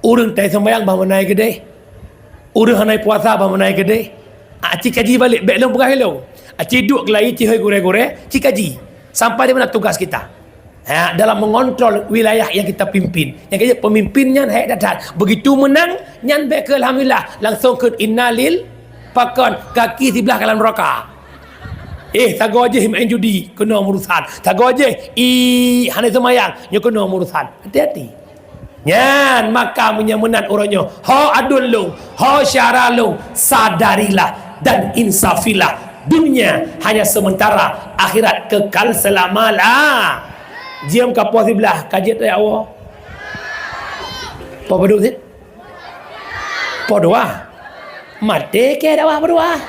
urang tai sembayang bah menai gede urang hanai puasa bah menai gede cik kaji balik baik long bukan hello cik duduk kelai cik hoi gore-gore cik kaji sampai di mana tugas kita dalam mengontrol wilayah yang kita pimpin yang kaya pemimpinnya hek dadat begitu menang nyan baik ke alhamdulillah langsung ke innalil pakon kaki sebelah kalan neraka tago aja main judi kena urusan tago aja hanai semayang nyo kena urusan hati-hati nyan maka menyemenan orangnya ho adul lu ho syara lu sadarilah dan insafilah dunia hanya sementara akhirat kekal selamalah jiam kapal sebelah kajian ya Allah apa berdua sih apa doa mati ke doa berdua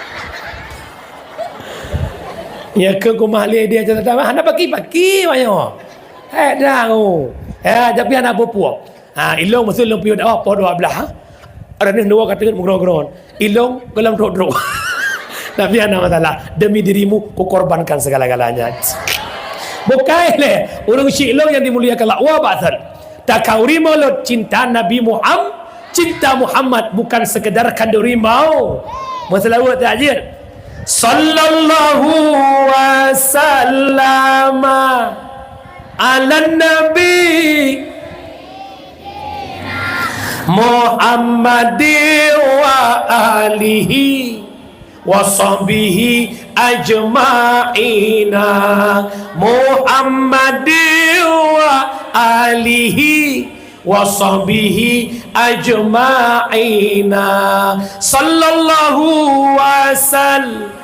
ya ke kumah dia jatuh tahu hana pagi-pagi banyak dah tapi anak berpuak ilong masuk ilong piut apa doa belah ada ni dua kata menggeron-geron ilong kelam dro tapi anak masalah demi dirimu ku korbankan segala-galanya bukan le urang syilong yang dimuliakan Allah wa ba'san takauri maulud cinta Nabi Muhammad cinta Muhammad bukan sekedar kandurimau masalah wa ta'jir sallallahu wasallam ala nabi Muhammadi wa alihi wa sahbihi ajma'ina Muhammadi wa alihi wa sahbihi ajma'ina sallallahu wasallam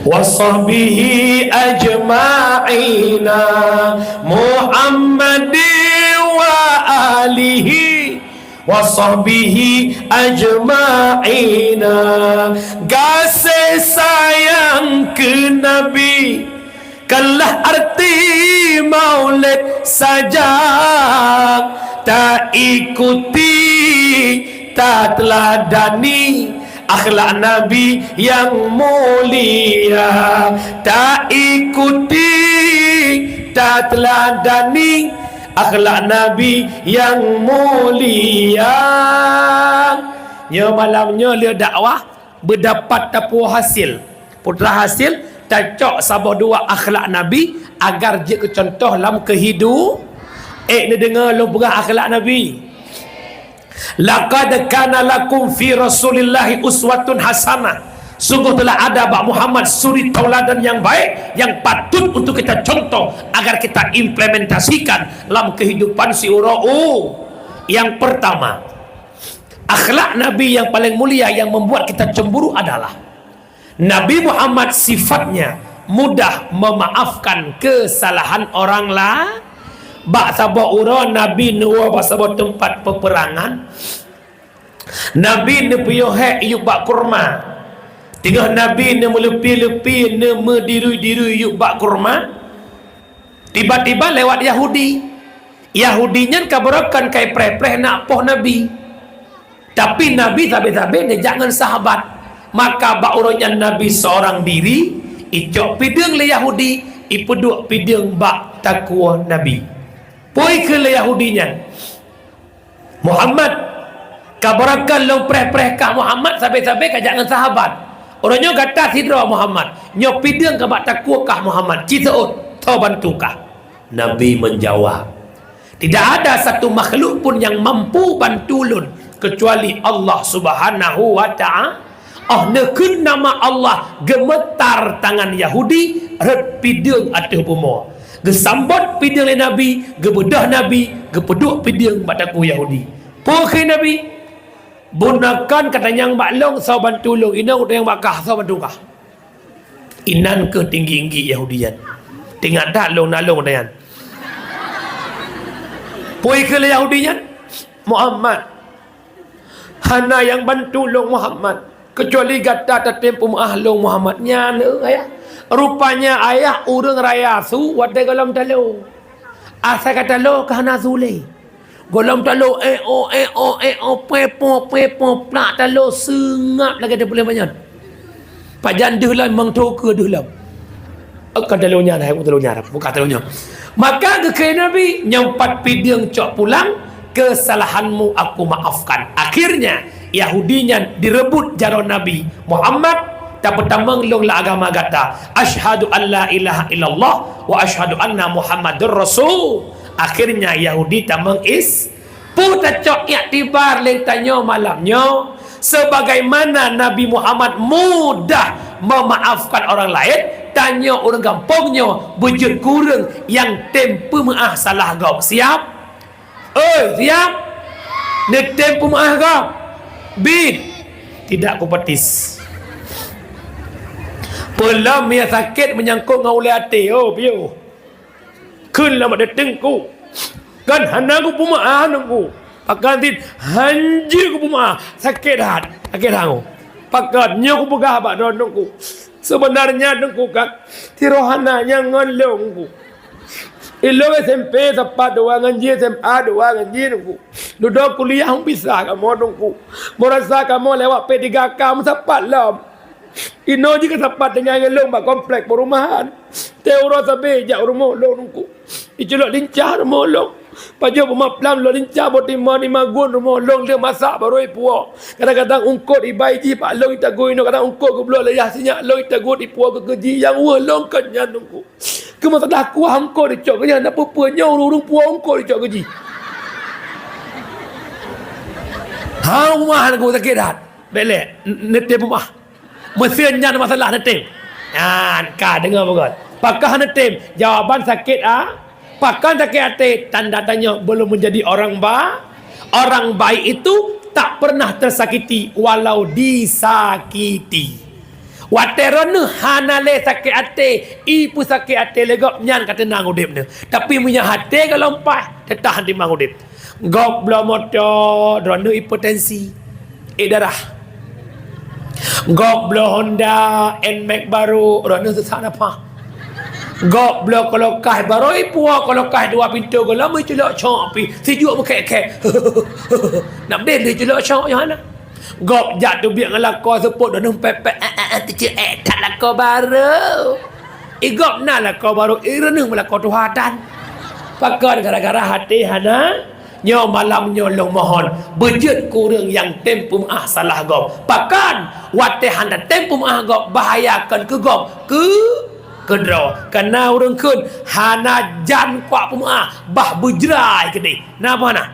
وصحبه أجمعين محمد وآله وصحبه أجمعين. Kasih sayang ke Nabi kalah arti maulid saja, tak ikuti, tak teladani akhlak Nabi yang mulia, tak ikuti, tak teladani akhlak Nabi yang mulia. Nya malamnya dia dakwah berdapat tapu hasil, putra hasil cocok sabah dua akhlak Nabi agar dia contoh dalam kehidupan. Ni dengar lu pegang akhlak Nabi. Laqad kana lakum fi Rasulillahi uswatun hasanah. Sungguh telah ada bak Muhammad suri tauladan yang baik yang patut untuk kita contoh agar kita implementasikan dalam kehidupan si urau. Yang pertama, akhlak Nabi yang paling mulia yang membuat kita cemburu adalah Nabi Muhammad sifatnya mudah memaafkan kesalahan orang lain. Bak sabah ura Nabi nuwa bak sabah tempat peperangan, Nabi ne puyuh yuk bak kurma, tengah Nabi ne melepi-lepi ne mediru-diru yuk bak kurma. Tiba-tiba lewat Yahudinya kabarakan kai preh-preh nak poh Nabi, tapi Nabi tabe-tabe ne jangan sahabat. Maka bak uranya Nabi seorang diri icok pideng le Yahudi ipeduk pideng bak takwa Nabi. Poi ke le Yahudinya Muhammad kabarakan lo preh-preh ka Muhammad sampai-sampai ka jangan sahabat. Orangnya kata sidra Muhammad nyo pideng ka bak takwa kah Muhammad citaut tau bantu kah. Nabi menjawab, tidak ada satu makhluk pun yang mampu bantu lun kecuali Allah Subhanahu wa ta'ala. Nekun nama Allah gemetar tangan Yahudi red pideng atuh pumo. Gesambot pideng le Nabi, gebedah Nabi, gepeduk pideng bataku Yahudi. Pokei Nabi bunakan katanya yang baklong sau bantu long inau yang bakah sau bantu kah. Inan ke tinggi-tinggi Yahudian. Tinggal dah long nalong dayan. Pokei le Yahudinya Muhammad hana yang bantu long Muhammad kecuali gata tatempu ahlong Muhammad nyana ayah. Rupanya ayah urang raya su wadai golom talo. Asa kata lo kahana zule. Golom talo pepo plak talo sengap lagi dia boleh banyak. Pak jandu lah memang toka dulu. Akan talonya dah aku talonya buka talonya. Maka ke Nabi nyempat pideng cok pulang, kesalahanmu aku maafkan. Akhirnya Yahudinya direbut jaron Nabi Muhammad. Tak pertama long la agama kata asyhadu an la ilaha illallah wa asyhadu anna muhammadur rasul. Akhirnya Yahudi tamang is puta cok iktibar le tanyo malamnya sebagaimana Nabi Muhammad mudah memaafkan orang lain, tanya orang kampungnya bujur kurang yang tempu maaf salah gau. Siap? Siap? Ne tempu maaf gau? Bin tidak kupetis. Pelam yang sakit menyangkut dengan ulai hati. Piu. Kun lama datang ku. Kan hana ku pumaah nunggu. Pakan tin hanji ku pumaah. Sakit hat. Sakit hangu. Pakatnya ku pegah abak nunggu. Sebenarnya nunggu kan. Tirohana yang ngelong ku. Ilong SMP tepat doang ngaji SMA doang ngaji nunggu. Duduk kuliah bisa kamu nunggu. Merasa kamu lewat P3K kamu tepat lam. Ino jika sempat dengan ngelong bak komplek perumahan. Teuro sabe jak rumah lo nungku. Iculok lincah rumah lo. Paju pemaplam lo lincah bot 5 gun rumah lo dia masak baru ipuo. Kadang-kadang ungkot ibai ji pak lo ita go ino kadang ungkot ke belok layah sinyak lo ita go ipuo ke keji yang we long kenya nungku. Ke masalah ku ungkot dicok kenya nak apa nyau urung puo ungkot dicok keji. Ha rumah aku sakit dah. Belek nete rumah. Mesinnya ada masalah netem. Kau dengar bukan? Pakah netem. Jawaban sakit Pakah sakit hati. Tanda tanya belum menjadi orang baik. Orang baik itu tak pernah tersakiti walau disakiti. Waterona hanale sakit hati, ipu sakit hati legap nyan kata nang udip ni. Tapi punya hati kalau lompat, tetah di mang udip. Gop blo motor, drone hipertensi, darah. Gop blo Honda, NMAX baru, drone susah apa. Gop blo kalau kah baru ipu kalau kah dua pintu kalau lama celak cok pi, sejuk mekek-kek. Nak beli dia celak cok yang mana? Gop jatuh biar ngelakau seput dan pepek tu tak lakau baru. Gop nak lakau baru renung melakau Tuhan. Pakai gara-gara hati hana nyo malam nyolong mohon bejut kurang yang tempu salah gop. Pakan wate handa tempu gop bahayakan ke gop ke draw. Karena orang kun hana jan kuat pemah bah bujrai ke ni. Napa nak?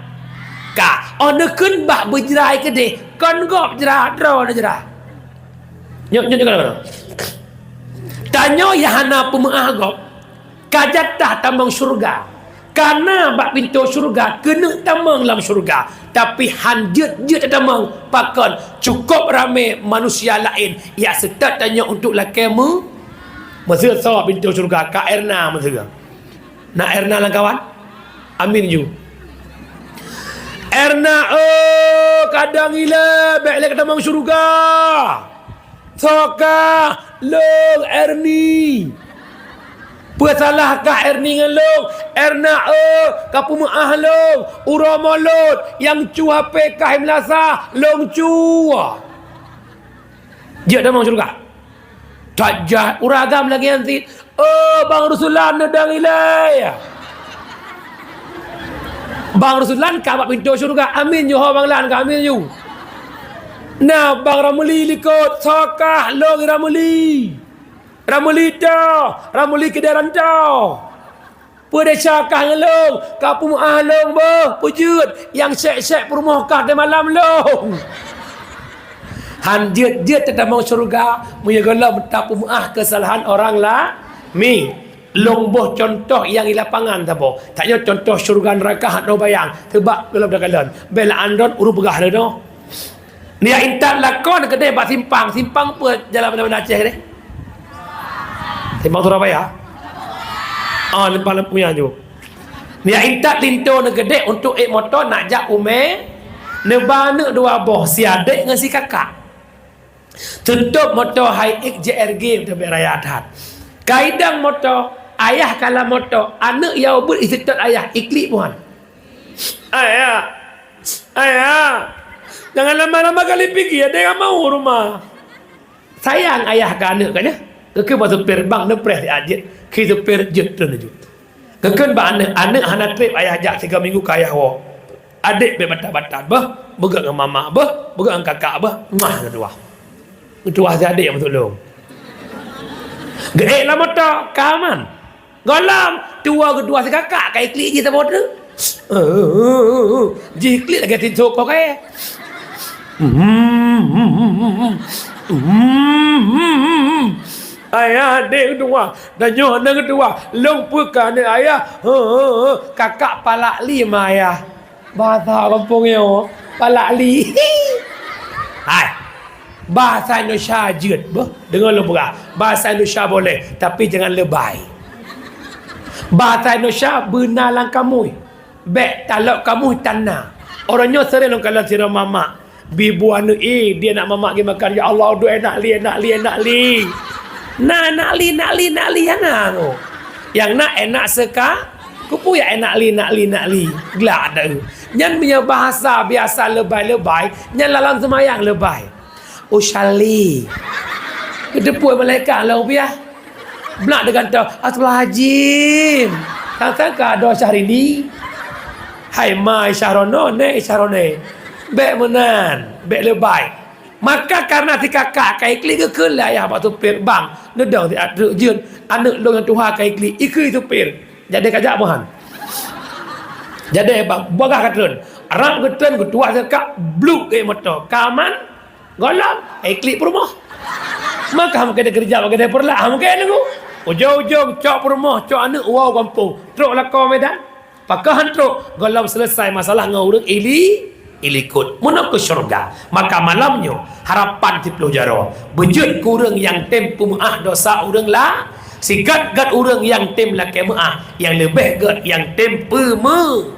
Ka ona kun bah bujrai ke ni. Kon gop jerah draw na jerah. Nyok kan. Tanyo ya hana pemah gop kajatah tambang surga. Karena bak pintu syurga kena tamang dalam syurga, tapi hanjut tamang pakon cukup ramai manusia lain yang setat tanya untuk lakamu masa saw pintu syurga ka Erna masa nak Erna lah kawan amin ju Erna kadang ila baik lek tamang syurga soka long Erni Pesalah kah Erni dengan long Erna kapu maah long uramolot yang cu HP kah melasa long cu dia dah mau surga tak jahat uragam lagi nanti Bang Rusulan nedang ilai Bang Rusulan kabak pintu surga amin ju Bang Lan ka amin ju nah Bang Ramuli likut sokah long Ramuli kedaran tau. Pada cakah ngelong, kapu ahlong boh, pujud yang sek-sek perumah kah di malam long. Han dia tetap mau surga, menyegolah betapu kesalahan orang lah. Mi long boh contoh yang di lapangan tabo. Taknya contoh surga neraka hak no bayang. Sebab dalam dakalan. Bela andon urus begah dah no. Dia intat lakon kedai bak simpang pun jalan mana-mana Aceh ni. Simpang Surabaya. Lepas punya je. Dia intat linto ne gede untuk motor nak jak ume. Nebana dua boh si adik dengan si kakak. Tutup motor high-x JRG untuk raya adat. Kaidang motor, ayah kala motor, anak yang ber istitat ayah iklik puan. Ayah. Jangan lama-lama kali fikir ada yang mau rumah. Sayang ayah ke anak kan ya? Kekeh pasal perbang nepres ajit, kita perjet tu naju. Kekeh ba anak hana trip ayah jak 3 minggu ke ayah wo. Adik be batat-batat bah, begat dengan mama bah, begat dengan kakak bah, mah kedua. Kedua si adik yang tolong. Geek lah motor, kaman. Golam, tua kedua si kakak kai klik je sabot tu. Ji klik lagi tinsuk kau kai. Ayah adik kedua dan nyonya kedua lumpukan ayah kakak palak li ma ayah bahasa kampung yo palak li hai bahasa Indonesia jut dengar lu berah bahasa Indonesia boleh tapi jangan lebay bahasa Indonesia benar lang kamu bek talak kamu tanah orangnya sering kalau sira mama bibu anu dia nak mama pergi makan ya Allah doa nak li nak li hana yang nak enak seka kupu ya enak li gelak dah nyan punya bahasa biasa lebay nyan lalang semayang lebay usyali kedepui malaikat lau biah belak dengan tu astagfirullahaladzim tangka doa syahrini hai mai syarono ne bek menan bek lebay maka karena si kakak kai klik ke lah ya pak supir bang nedang si aduk jun anak long yang tuha kai klik ikui supir jadi kajak mohan jadi bang bogah katun arang ketun ketua sekak bluk ke motor kaman golam kai klik rumah maka ham kena kerja bagi perlah ham kena nunggu ujung-ujung cok rumah cok anak wow kampung truk lakau medan pakahan truk golam selesai masalah ngau ili ilikut muna ke syurga. Maka malamnya harapan 30 jaro bejut kurang yang tem pemaah dosa urang lah, sigat gat urang yang tem la kemaah, yang lebih gat yang tem peme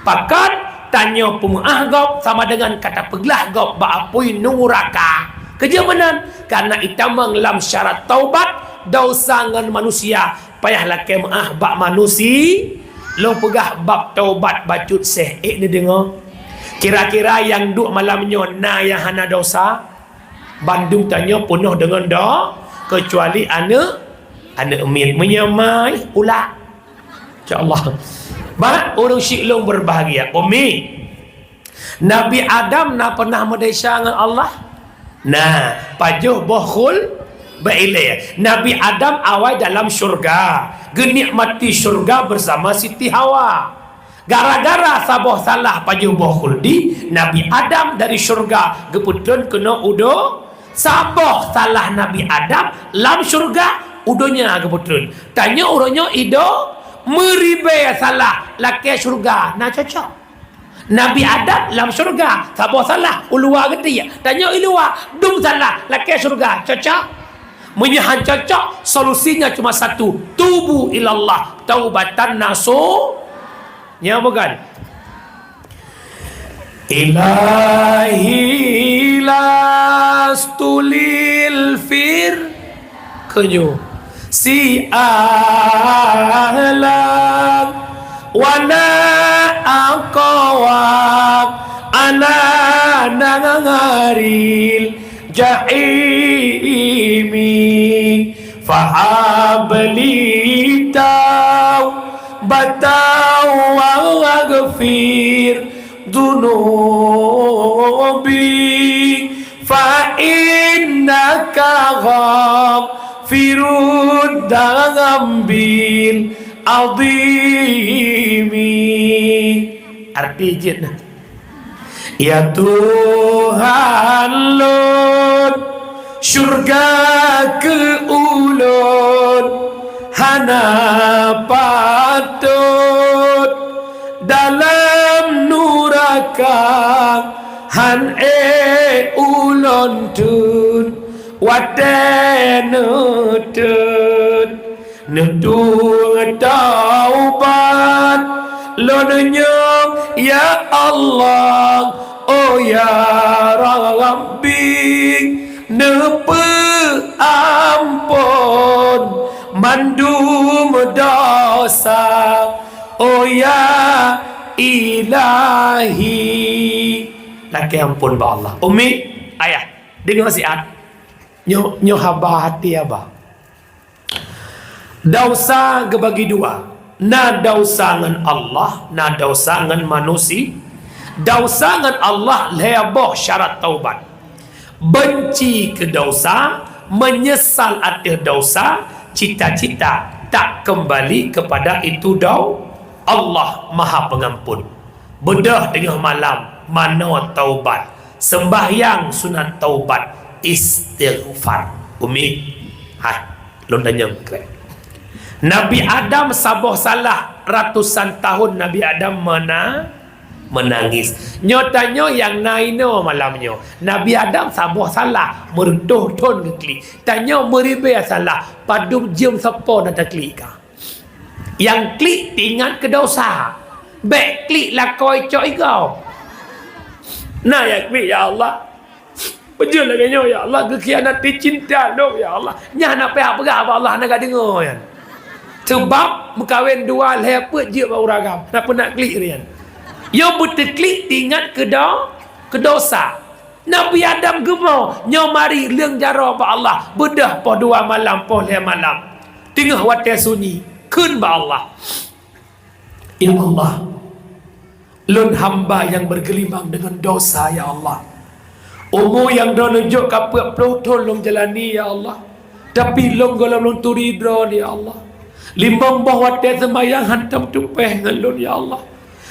pakat tanya pemaah gop sama dengan kata pegelah gop ba apui nuraka kerja menan karena itamang lam syarat taubat dosa ngan manusia payah la kemaah ba manusia lo pegah bab taubat bacut seh ni dengar. Kira-kira yang duk malamnya na yang hana dosa Bandung tanya penuh dengan doa kecuali anak emit menyamai pula. InsyaAllah barat orang syiklong berbahagia. Umi Nabi Adam na pernah merdeka dengan Allah. Nah pajuh bohul berilai Nabi Adam awal dalam syurga genikmati syurga bersama Siti Hawa. Gara-gara saboh salah pajuh bohul di Nabi Adam dari syurga geputun kena udo saboh salah Nabi Adam lam syurga udonya geputun tanya uronya ido meribe salah laki syurga nah cocok Nabi Adam lam syurga saboh salah ulua gede ya tanya ilua dum salah laki syurga cocok menyahan cocok solusinya cuma satu tubu ilallah taubatan nasuh ya bukan ilahi lastulil fir kenyu si alam wana aqawak ana nangaril jahimi fahabli taw batau waghfir dunubi fa innaka ghafirud dambil azimi. Arti jin ya Tuhan Lord syurga ke ulun hana patut dalam nuraka han ulon tun wadenutun nutung taubat lononyong ya Allah oh ya Rabbi nepe ampun mandum dosa oh ya ilahi laki ampun ba Allah. Umi ayah dengar nasihat nyo haba hati abah dosa gebagi dua na dosa ngan Allah na dosa ngan manusia. Dosa ngan Allah leboh syarat taubat benci ke dosa menyesal atas dosa cita-cita tak kembali kepada itu Allah maha pengampun. Bedah tengah malam mana taubat sembahyang sunat taubat istighfar. Umi hai lon tanya Nabi Adam saboh salah ratusan tahun Nabi Adam menangis nyatanya yang naino malamnya Nabi Adam saboh salah merentuh ton kekli tanya meribe salah padum jam sepo nak klik ka yang klik tingat ke dosa baik klik lakoi cok kau nah ya klik ya Allah betul lagi ya Allah kekhianati cinta dong ya Allah nya nak pihak pegah Allah nak dengar kan sebab berkahwin dua lepet je bau ragam nak nak klik rian yo betul klik tingat ke dosa Nabi Adam gemau nyo mari leung jaro ba Allah bedah po dua malam po le malam tengah wate sunyi kun ba Allah ya Allah lun hamba yang bergelimang dengan dosa ya Allah umur yang dah nunjuk kapuk tolong jalani ya Allah tapi long golong turidro ya Allah limbang bahwa te sembayang hantam tupeh ngalun ya Allah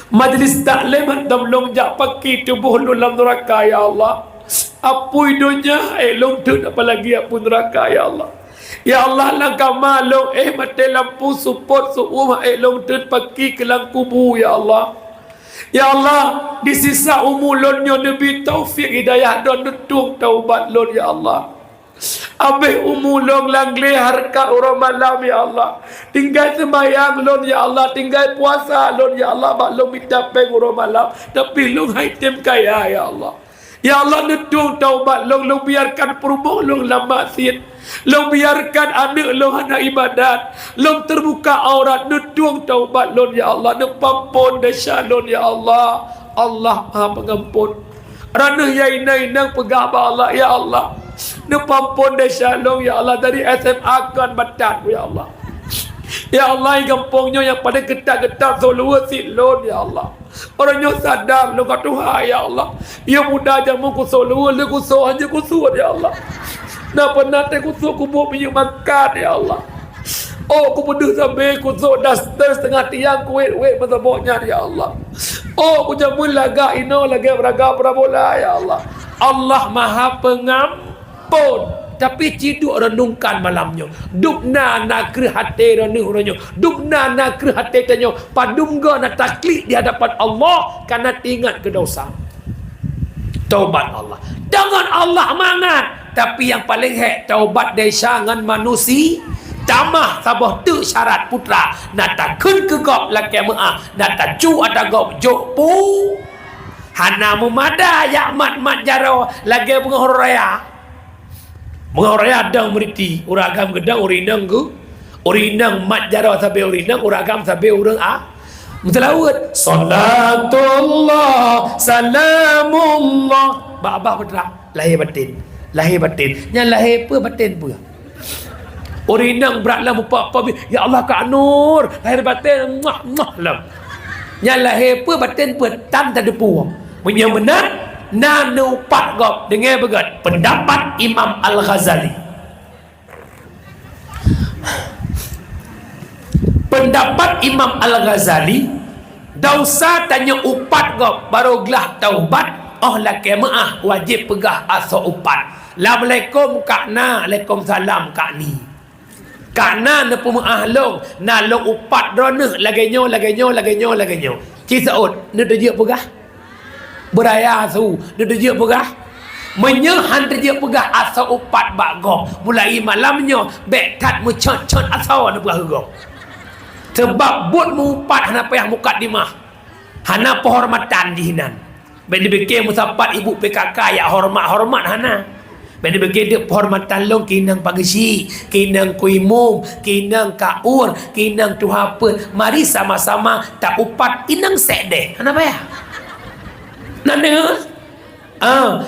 majlis taklim hantam long jak paki tubuh lu dalam neraka ya Allah apui dunia long tu apalagi apun neraka ya Allah ya Allah langkah malong mati lampu support suum long tu paki ke lang kubu ya Allah Ya Allah, di sisa umur lonyo Nabi taufik hidayah dan nutung taubat lon ya Allah. Habis umur long langle harkat orang malam ya Allah. Tinggal sembahyang lon ya Allah, tinggal puasa lon ya Allah, bak long minta peng orang malam. Tapi long haitem kaya ya Allah. Ya Allah nutung taubat long biarkan perumah long lama maksiat. Long biarkan anak long anak ibadat. Long terbuka aurat nutung taubat long ya Allah. Nepampun dahsyat long ya Allah. Allah Maha Pengampun. Ranah yang inang pegah Allah ya Allah. Nepampun dahsyat long ya Allah. Dari SMA kan batat ya Allah. Ya Allah yang kampungnya yang pada ketat-ketat solua silon ya Allah. Orangnya sadar lo kat Tuhan ya Allah. Ya mudah jamu kusolua le kuso hanya kusuat ya Allah. Nak pernah te kuso kubu minyak makan ya Allah. Oh ku pedih sampai kuso daster setengah tiang kuit masa boknya ya Allah. Oh ku jamu laga ino laga beraga prabola ya Allah. Allah Maha Pengampun. Tapi ciduk renungkan malamnya. Dukna nak kru hati renung. Dukna nak kru hati tanya. Padungga nak taklid di hadapan Allah. Karena ingat ke dosa. Taubat Allah. Dengan Allah mangat. Tapi yang paling hek. Taubat dari syangan manusia. Tamah sabah tu syarat putra. Nak tak kun ke gop laki maaf. Nak tak cu ada gop jok pu. Hana mumada ya mat jaro. Lagi pengahur raya. Mengoraya adang meriti uragam gedang urinang ke urinang mat jara sampai urinang uragam sampai urang mutalawat salatullah salamullah babah betra lahir batin nya lahir apa batin apa urinang beratlah apa ya Allah ka nur lahir batin lam nya lahir apa batin petan tak ada puang punya benar nanu pat gop dengar begat pendapat Imam Al-Ghazali. Pendapat Imam Al-Ghazali dosa tanya upat gop baru gelah taubat oh laki maah wajib pegah asa upat. Assalamualaikum kakna Waalaikumsalam kakni. Kakna nepu maah long na long upat drone laganyo. Ci saud ne dia pegah beraya su dia pegah menyehan dia pegah asal upat bagong mulai malamnya bekat mencot asal na pegah gong sebab buat mupat hana payah mukat di mah hana penghormatan di hinan ben dibekeh musapat ibu PKK ya hormat hana ben dibekeh dia penghormatan long kinang pagesi kinang kuimum kinang kaur kinang tuhapa mari sama-sama tak upat inang sedeh hana payah. Nak dengar?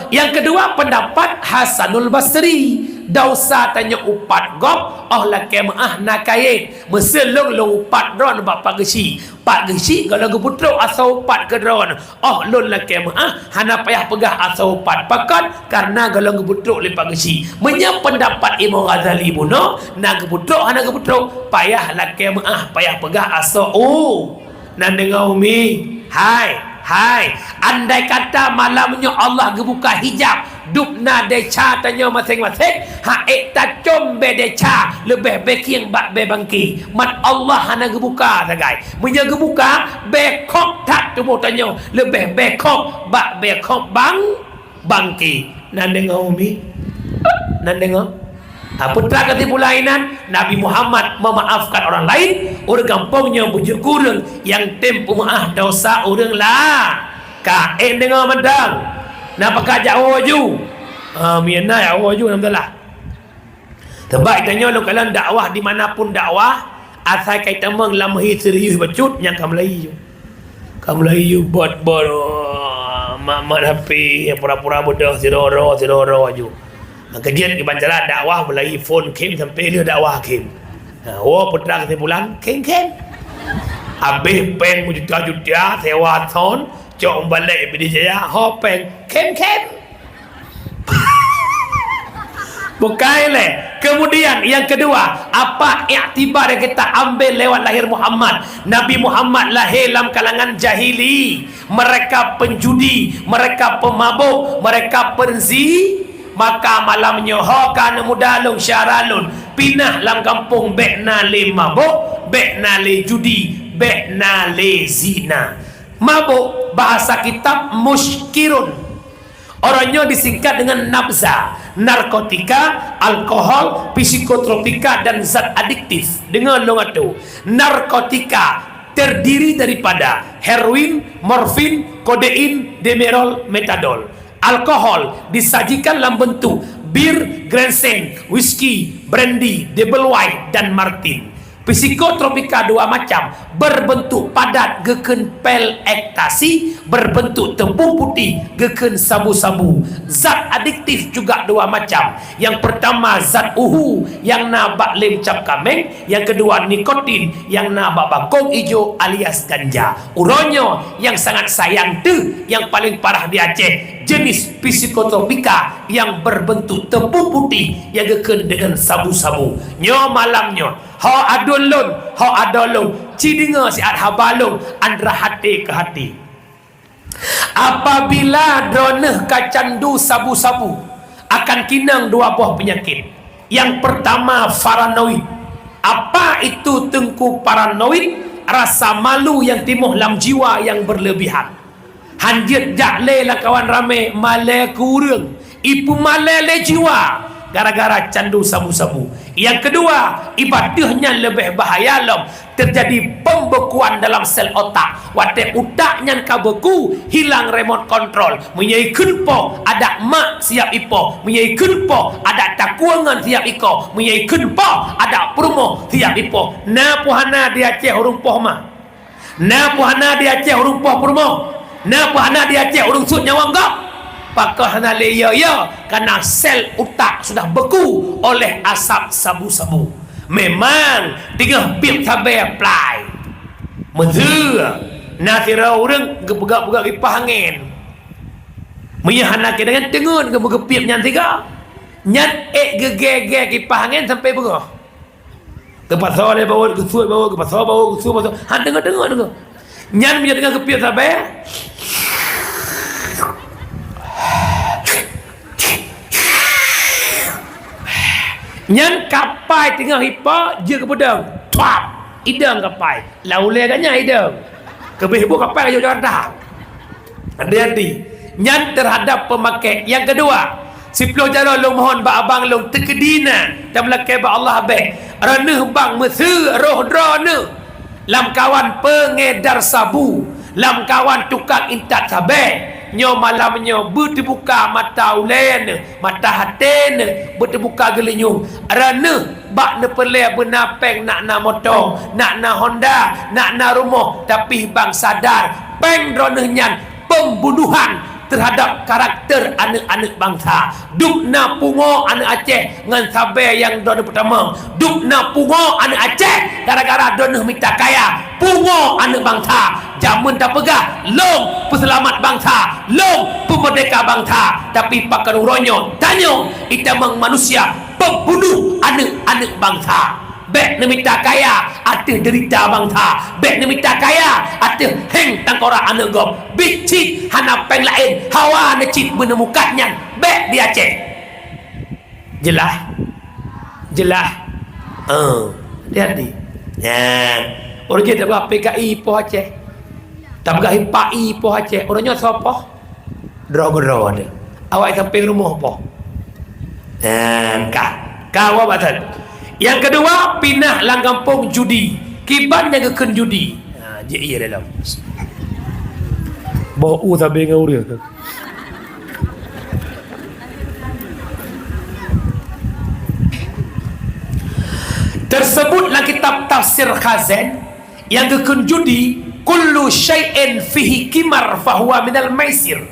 Yang kedua pendapat Hasanul Basri dosa tanya upat gop oh laki maah nakayet meselong long upat dron bapak gesi pak gesi kalau geputruk asal upat ke dron oh lon laki maah hana payah pegah asal upat pakat karena kalau geputruk lepak gesi menya pendapat Imam Ghazali buno nak geputruk hana geputruk payah laki maah payah pegah asal nak dengar umi Hai, andai kata malamnya Allah gebuka hijab, dupna deca tanya masing-masing, haik tacom be deca, lebih beking bak be bangki. Mat Allah hana gebuka sagai. Munya gebuka bekok tak tubuh tanya, lebih bekok bak bekok bangki. Nan dengar umi? Nan dengar? Putra kesimpulan Nabi Muhammad memaafkan orang lain orang kampungnya bujuk kurang yang tempu maaf dosa orang lah kain dengar medang nak pakai jauh ju miana jauh ju alhamdulillah terbaik tanya lu kalau dakwah dimanapun dakwah asal kaitan meng lamhi serius becut yang kamu lagi you buat mak happy pura-pura bodoh sidoro ju kemudian di banjaran dakwah mulai phone kem sampai dia dakwah kem. Putra kesimpulan kem. Habis peng juta-juta sewa ton, cok balik bidi saya, peng kem. Bukan le. Kemudian yang kedua, apa iktibar yang kita ambil lewat lahir Muhammad? Nabi Muhammad lahir dalam kalangan jahili. Mereka penjudi, mereka pemabuk, mereka penzi. Maka malamnya kana mudalung syaralun pinah lam kampung bekna le mabuk bekna le judi bekna le zina Mabuk bahasa kitab muskirun, orangnya disingkat dengan nabza, narkotika, alkohol, psikotropika dan zat adiktif. Dengar lo ngatu. Narkotika terdiri daripada heroin, morfin, kodein, demerol, metadol. Alkohol disajikan dalam bentuk bir, Grandstand, whisky, brandy, double white dan martin. Psikotropika dua macam, berbentuk padat geken pel ektasi, berbentuk tepung putih geken sabu-sabu. Zat adiktif juga dua macam. Yang pertama zat uhu yang nabak lem cap kameng, yang kedua nikotin yang nabak bakong hijau alias ganja. Uronyo yang sangat sayang tu yang paling parah di Aceh, jenis psikotropika yang berbentuk tepung putih yang geken dengan sabu-sabu. Nyo malamnya ha adolun, ha adolun, cidinga si adhabalung andra hati ke hati. Apabila droneh kacandu sabu-sabu akan kinang dua buah penyakit. Yang pertama paranoid. Apa itu tengku paranoid? Rasa malu yang timbul dalam jiwa yang berlebihan. Hanjit jakle lah kawan ramai malai kurang, ipu malai le jiwa gara-gara candu sabu-sabu. Yang kedua, ibadahnya lebih bahaya lom. Terjadi pembekuan dalam sel otak. Watak otaknya kabeku, hilang remote control. Menyai kenpo ada mak siap ipo, menyai kenpo ada takuangan siap iko, menyai kenpo ada promo siap ipo. Na puhana dia Aceh urung poh mah. Na puhana dia Aceh urung poh promo. Na puhana dia Aceh urung sut nyawang gak. Pakah na leya ya karena sel otak sudah beku oleh asap sabu-sabu. Memang tengah pip sabai apply. Mezur na kira orang gebegak-begak kipas angin. Menyahana kira dengan tengun gebegepip nyan tiga. Nyan gege kipas angin sampai berah. Kepasal le bawa kesut bawa kepasal bawa kesut bawa. Han dengar. Nyan punya dengan kepip sabai. Nyan kapai tengah hipa je ke pedang tuap idang kapai laulai kannya idang kebih-bu kapai ke jalan dah. Hati-hati nyan terhadap pemakai. Yang kedua, siplo jaro lu mohon ba abang lu terkedina dan melakai ba Allah baik raneh bang mesir roh drone lam kawan pengedar sabu, lam kawan tukang intat sabai. Nyo malamnya berterbuka mata ulen, mata hati berterbuka gelinyung. Rana bak ne pelai bernapeng nak na motor, nak na Honda, nak na rumah, tapi bang sadar peng dronenyan pembunuhan terhadap karakter anak-anak bangsa. Duk na pungo anak Aceh ngan sabai yang drone pertama. Duk na pungo anak Aceh gara-gara drone minta kaya. Pungo anak bangsa. Jamun tak pegah long peselamat bangsa, long pemerdeka bangsa. Tapi pakai uronyo tanya kita memang manusia pembunuh anak-anak bangsa. Bek ni minta kaya ada derita bangsa. Bek ni minta kaya ada heng tangkora anak gom. Bicit hana peng lain hawa necit menemukannya. Bek di Aceh. Jelas. Hati-hati. Ya. Orang kita berapa PKI po Aceh. Tak berapa PAI po Aceh. Orangnya siapa? Dro-dro ada. Awak sampai rumah po. Kau batal. Yang kedua, pindah lang kampung judi. Kiban yang keken judi. Je iya dalam. Bau sampai ngau dia. Tersebutlah kitab tafsir Khazan yang keken judi, kullu syai'in fihi kimar fahuwa minal maisir.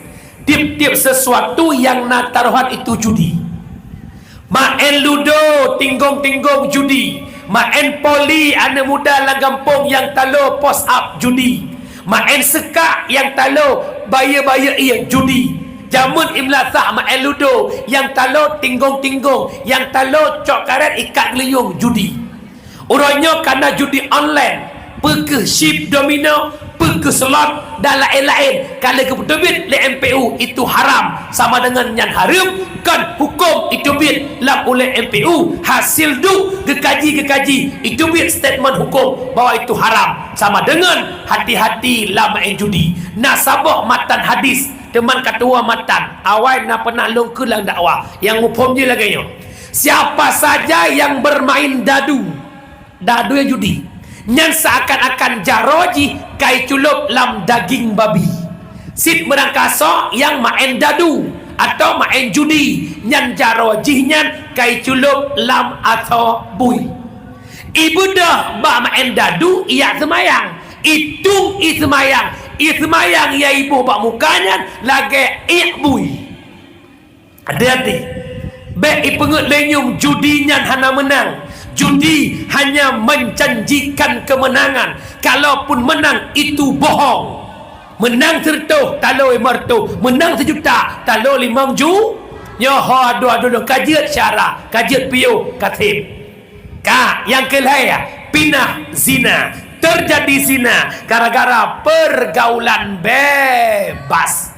Tiap-tiap sesuatu yang nak taruhan itu judi. Main ludo, tinggong-tinggong judi. Main poli anak muda lang kampung yang talo post up judi. Main sekak yang talo bayar-bayar ia judi. Jamun imlasah main ludo yang talo tinggong-tinggong, yang talo cok karet ikat geliyung judi. Orangnya karena judi online, pergi ship domino, pergi keselot dan lain-lain. Kalau kebetulan le MPU itu haram sama dengan yang haram kan hukum itu bit lam oleh MPU hasil du gekaji itu bit statement hukum bahwa itu haram sama dengan hati-hati lam main judi. Nasabah matan hadis teman katua matan awal nak pernah longkulang dakwah yang hukum je lagi siapa saja yang bermain dadu yang judi yang seakan-akan jaroji kai culup lam daging babi sit merangkaso yang main dadu atau main judi yang jaroji yang kai culup lam atau bui ibu dah ba main dadu ia semayang itung semayang ya ibu bak mukanya lagi bui hati-hati baik ipengut lenyum judinya hana menang judi hanya menjanjikan kemenangan kalaupun menang itu bohong menang tertuh talo mertu menang sejuta talo 5 ju nyoho adu kajiat syara kajiat piu katib yang kelaya pinah zina terjadi zina gara-gara pergaulan bebas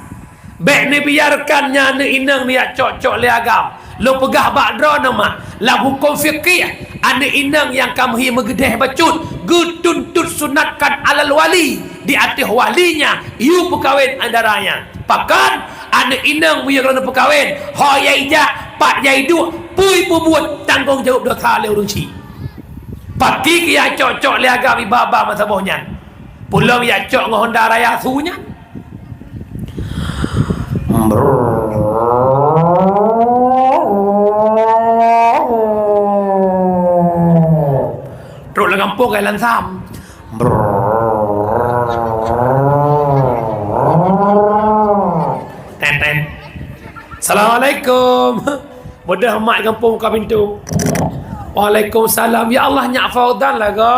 baik ni biarkannya ni inang ni cocok le agam lo pegah bakdra nama la hukum fikih ane inang yang kamu megedeh bacut gutuntut sunatkan alal wali di atas walinya you perkawin andaranya pakan ane inang punya kerana perkawin ho yai jak pak yai du pui buat tanggung jawab dosa le urunci pagi kia cocok le agam ibaba masabohnya pulang ya cok ngah Honda Raya sunya Truk lah kampung kaya lansam ten. Assalamualaikum bodoh mak kampung buka pintu. Waalaikumsalam. Ya Allah nyak Faudan lah ke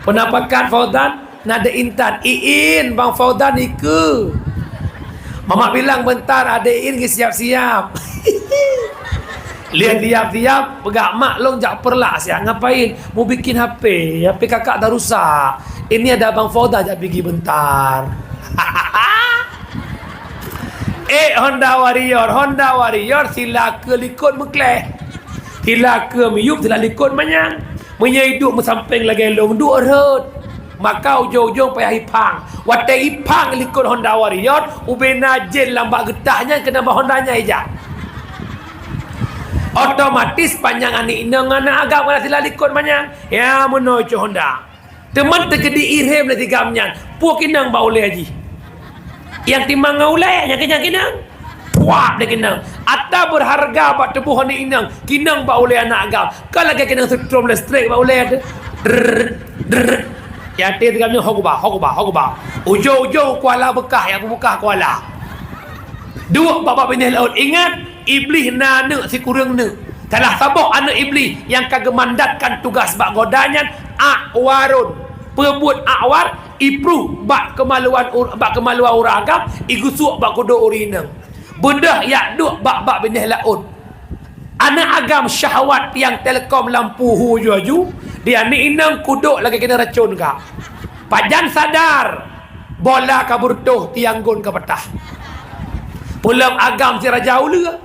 penampakan Faudan nada intan iin bang Faudan iku mama bilang bentar ada iin siap-siap lihat tiap-tiap pegak mak long jak perlah siap ngapain mau bikin HP kakak dah rusak ini ada abang Fauda jak pergi bentar Honda Warrior sila ke likut mekleh sila ke miyup sila likut manyang menyaiduk mensamping lagi long duk rot maka ujung-ujung payah ipang watai ipang likut Honda Warrior ubena jen lambat getahnya kena Hondanya ejak otomatis panjang anik inang anak agak mana sila likut banyak ya menuju Honda teman terjadi irham nanti gamnya puak kinang bau le haji yang timang ngaulai yang kinang puak dia kinang atau berharga buat tubuh anik inang kinang bau le anak agak kalau lagi kinang setrum le straight bau le ada ya dia gamnya hogba ujung-ujung kuala bekah yang buka kuala dua bapak benih laut ingat iblis nana si kurang ne salah sabuk anak iblis yang kagak mandatkan tugas bak godanya akwarun pebut akwar ipruh bak kemaluan orang agam igusuk bak kudo urinang benda yak duk bak benih laut anak agam syahwat yang telekom lampu huju dia ni inang kuduk lagi kena racun kak pajan sadar bola kabur tuh tianggun ke petah pulang agam si raja ula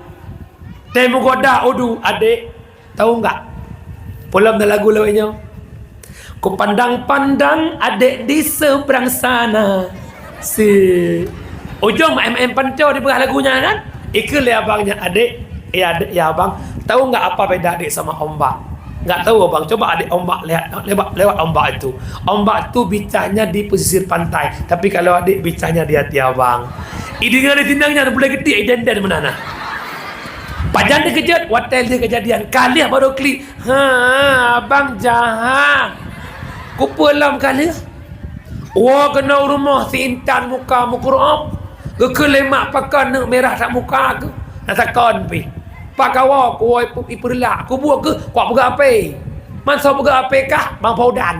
temu goda odu adik tahu enggak pulang dah lagu lawanya ku pandang-pandang adik di seberang sana si ujung mm panco di bawah lagunya kan ikut le abangnya adik adik ya abang tahu enggak apa beda adik sama ombak enggak tahu abang coba adik ombak lewat ombak itu bicanya di pesisir pantai tapi kalau adik bicanya di hati abang idingan di tindangnya boleh gede identitas mana nah pajan dia kejut watel dia kejadian kali baru klik abang jahat ku pulang kali wah kena rumah si intan muka mukurop ke lemak pakan nak merah tak muka ke nak takon pi pakawa ku ipurla ku buat ke kuat pegak ape man so pegak ape kah bang Faudan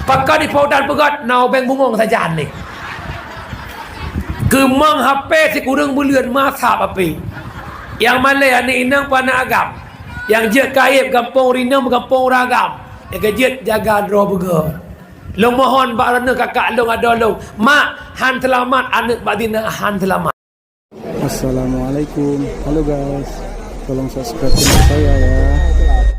pakan di Faudan pegat nau beng bungong saja ni kemang HP si kurang bulian masa ape yang Malay anak inang panak agam yang jet kaib kampung rinam kampung ragam yang kejet jaga roh begar Long mohon bak rana kakak long ada long. Mak han selamat anak badina han selamat. Assalamualaikum. Halo guys. Tolong subscribe channel saya ya.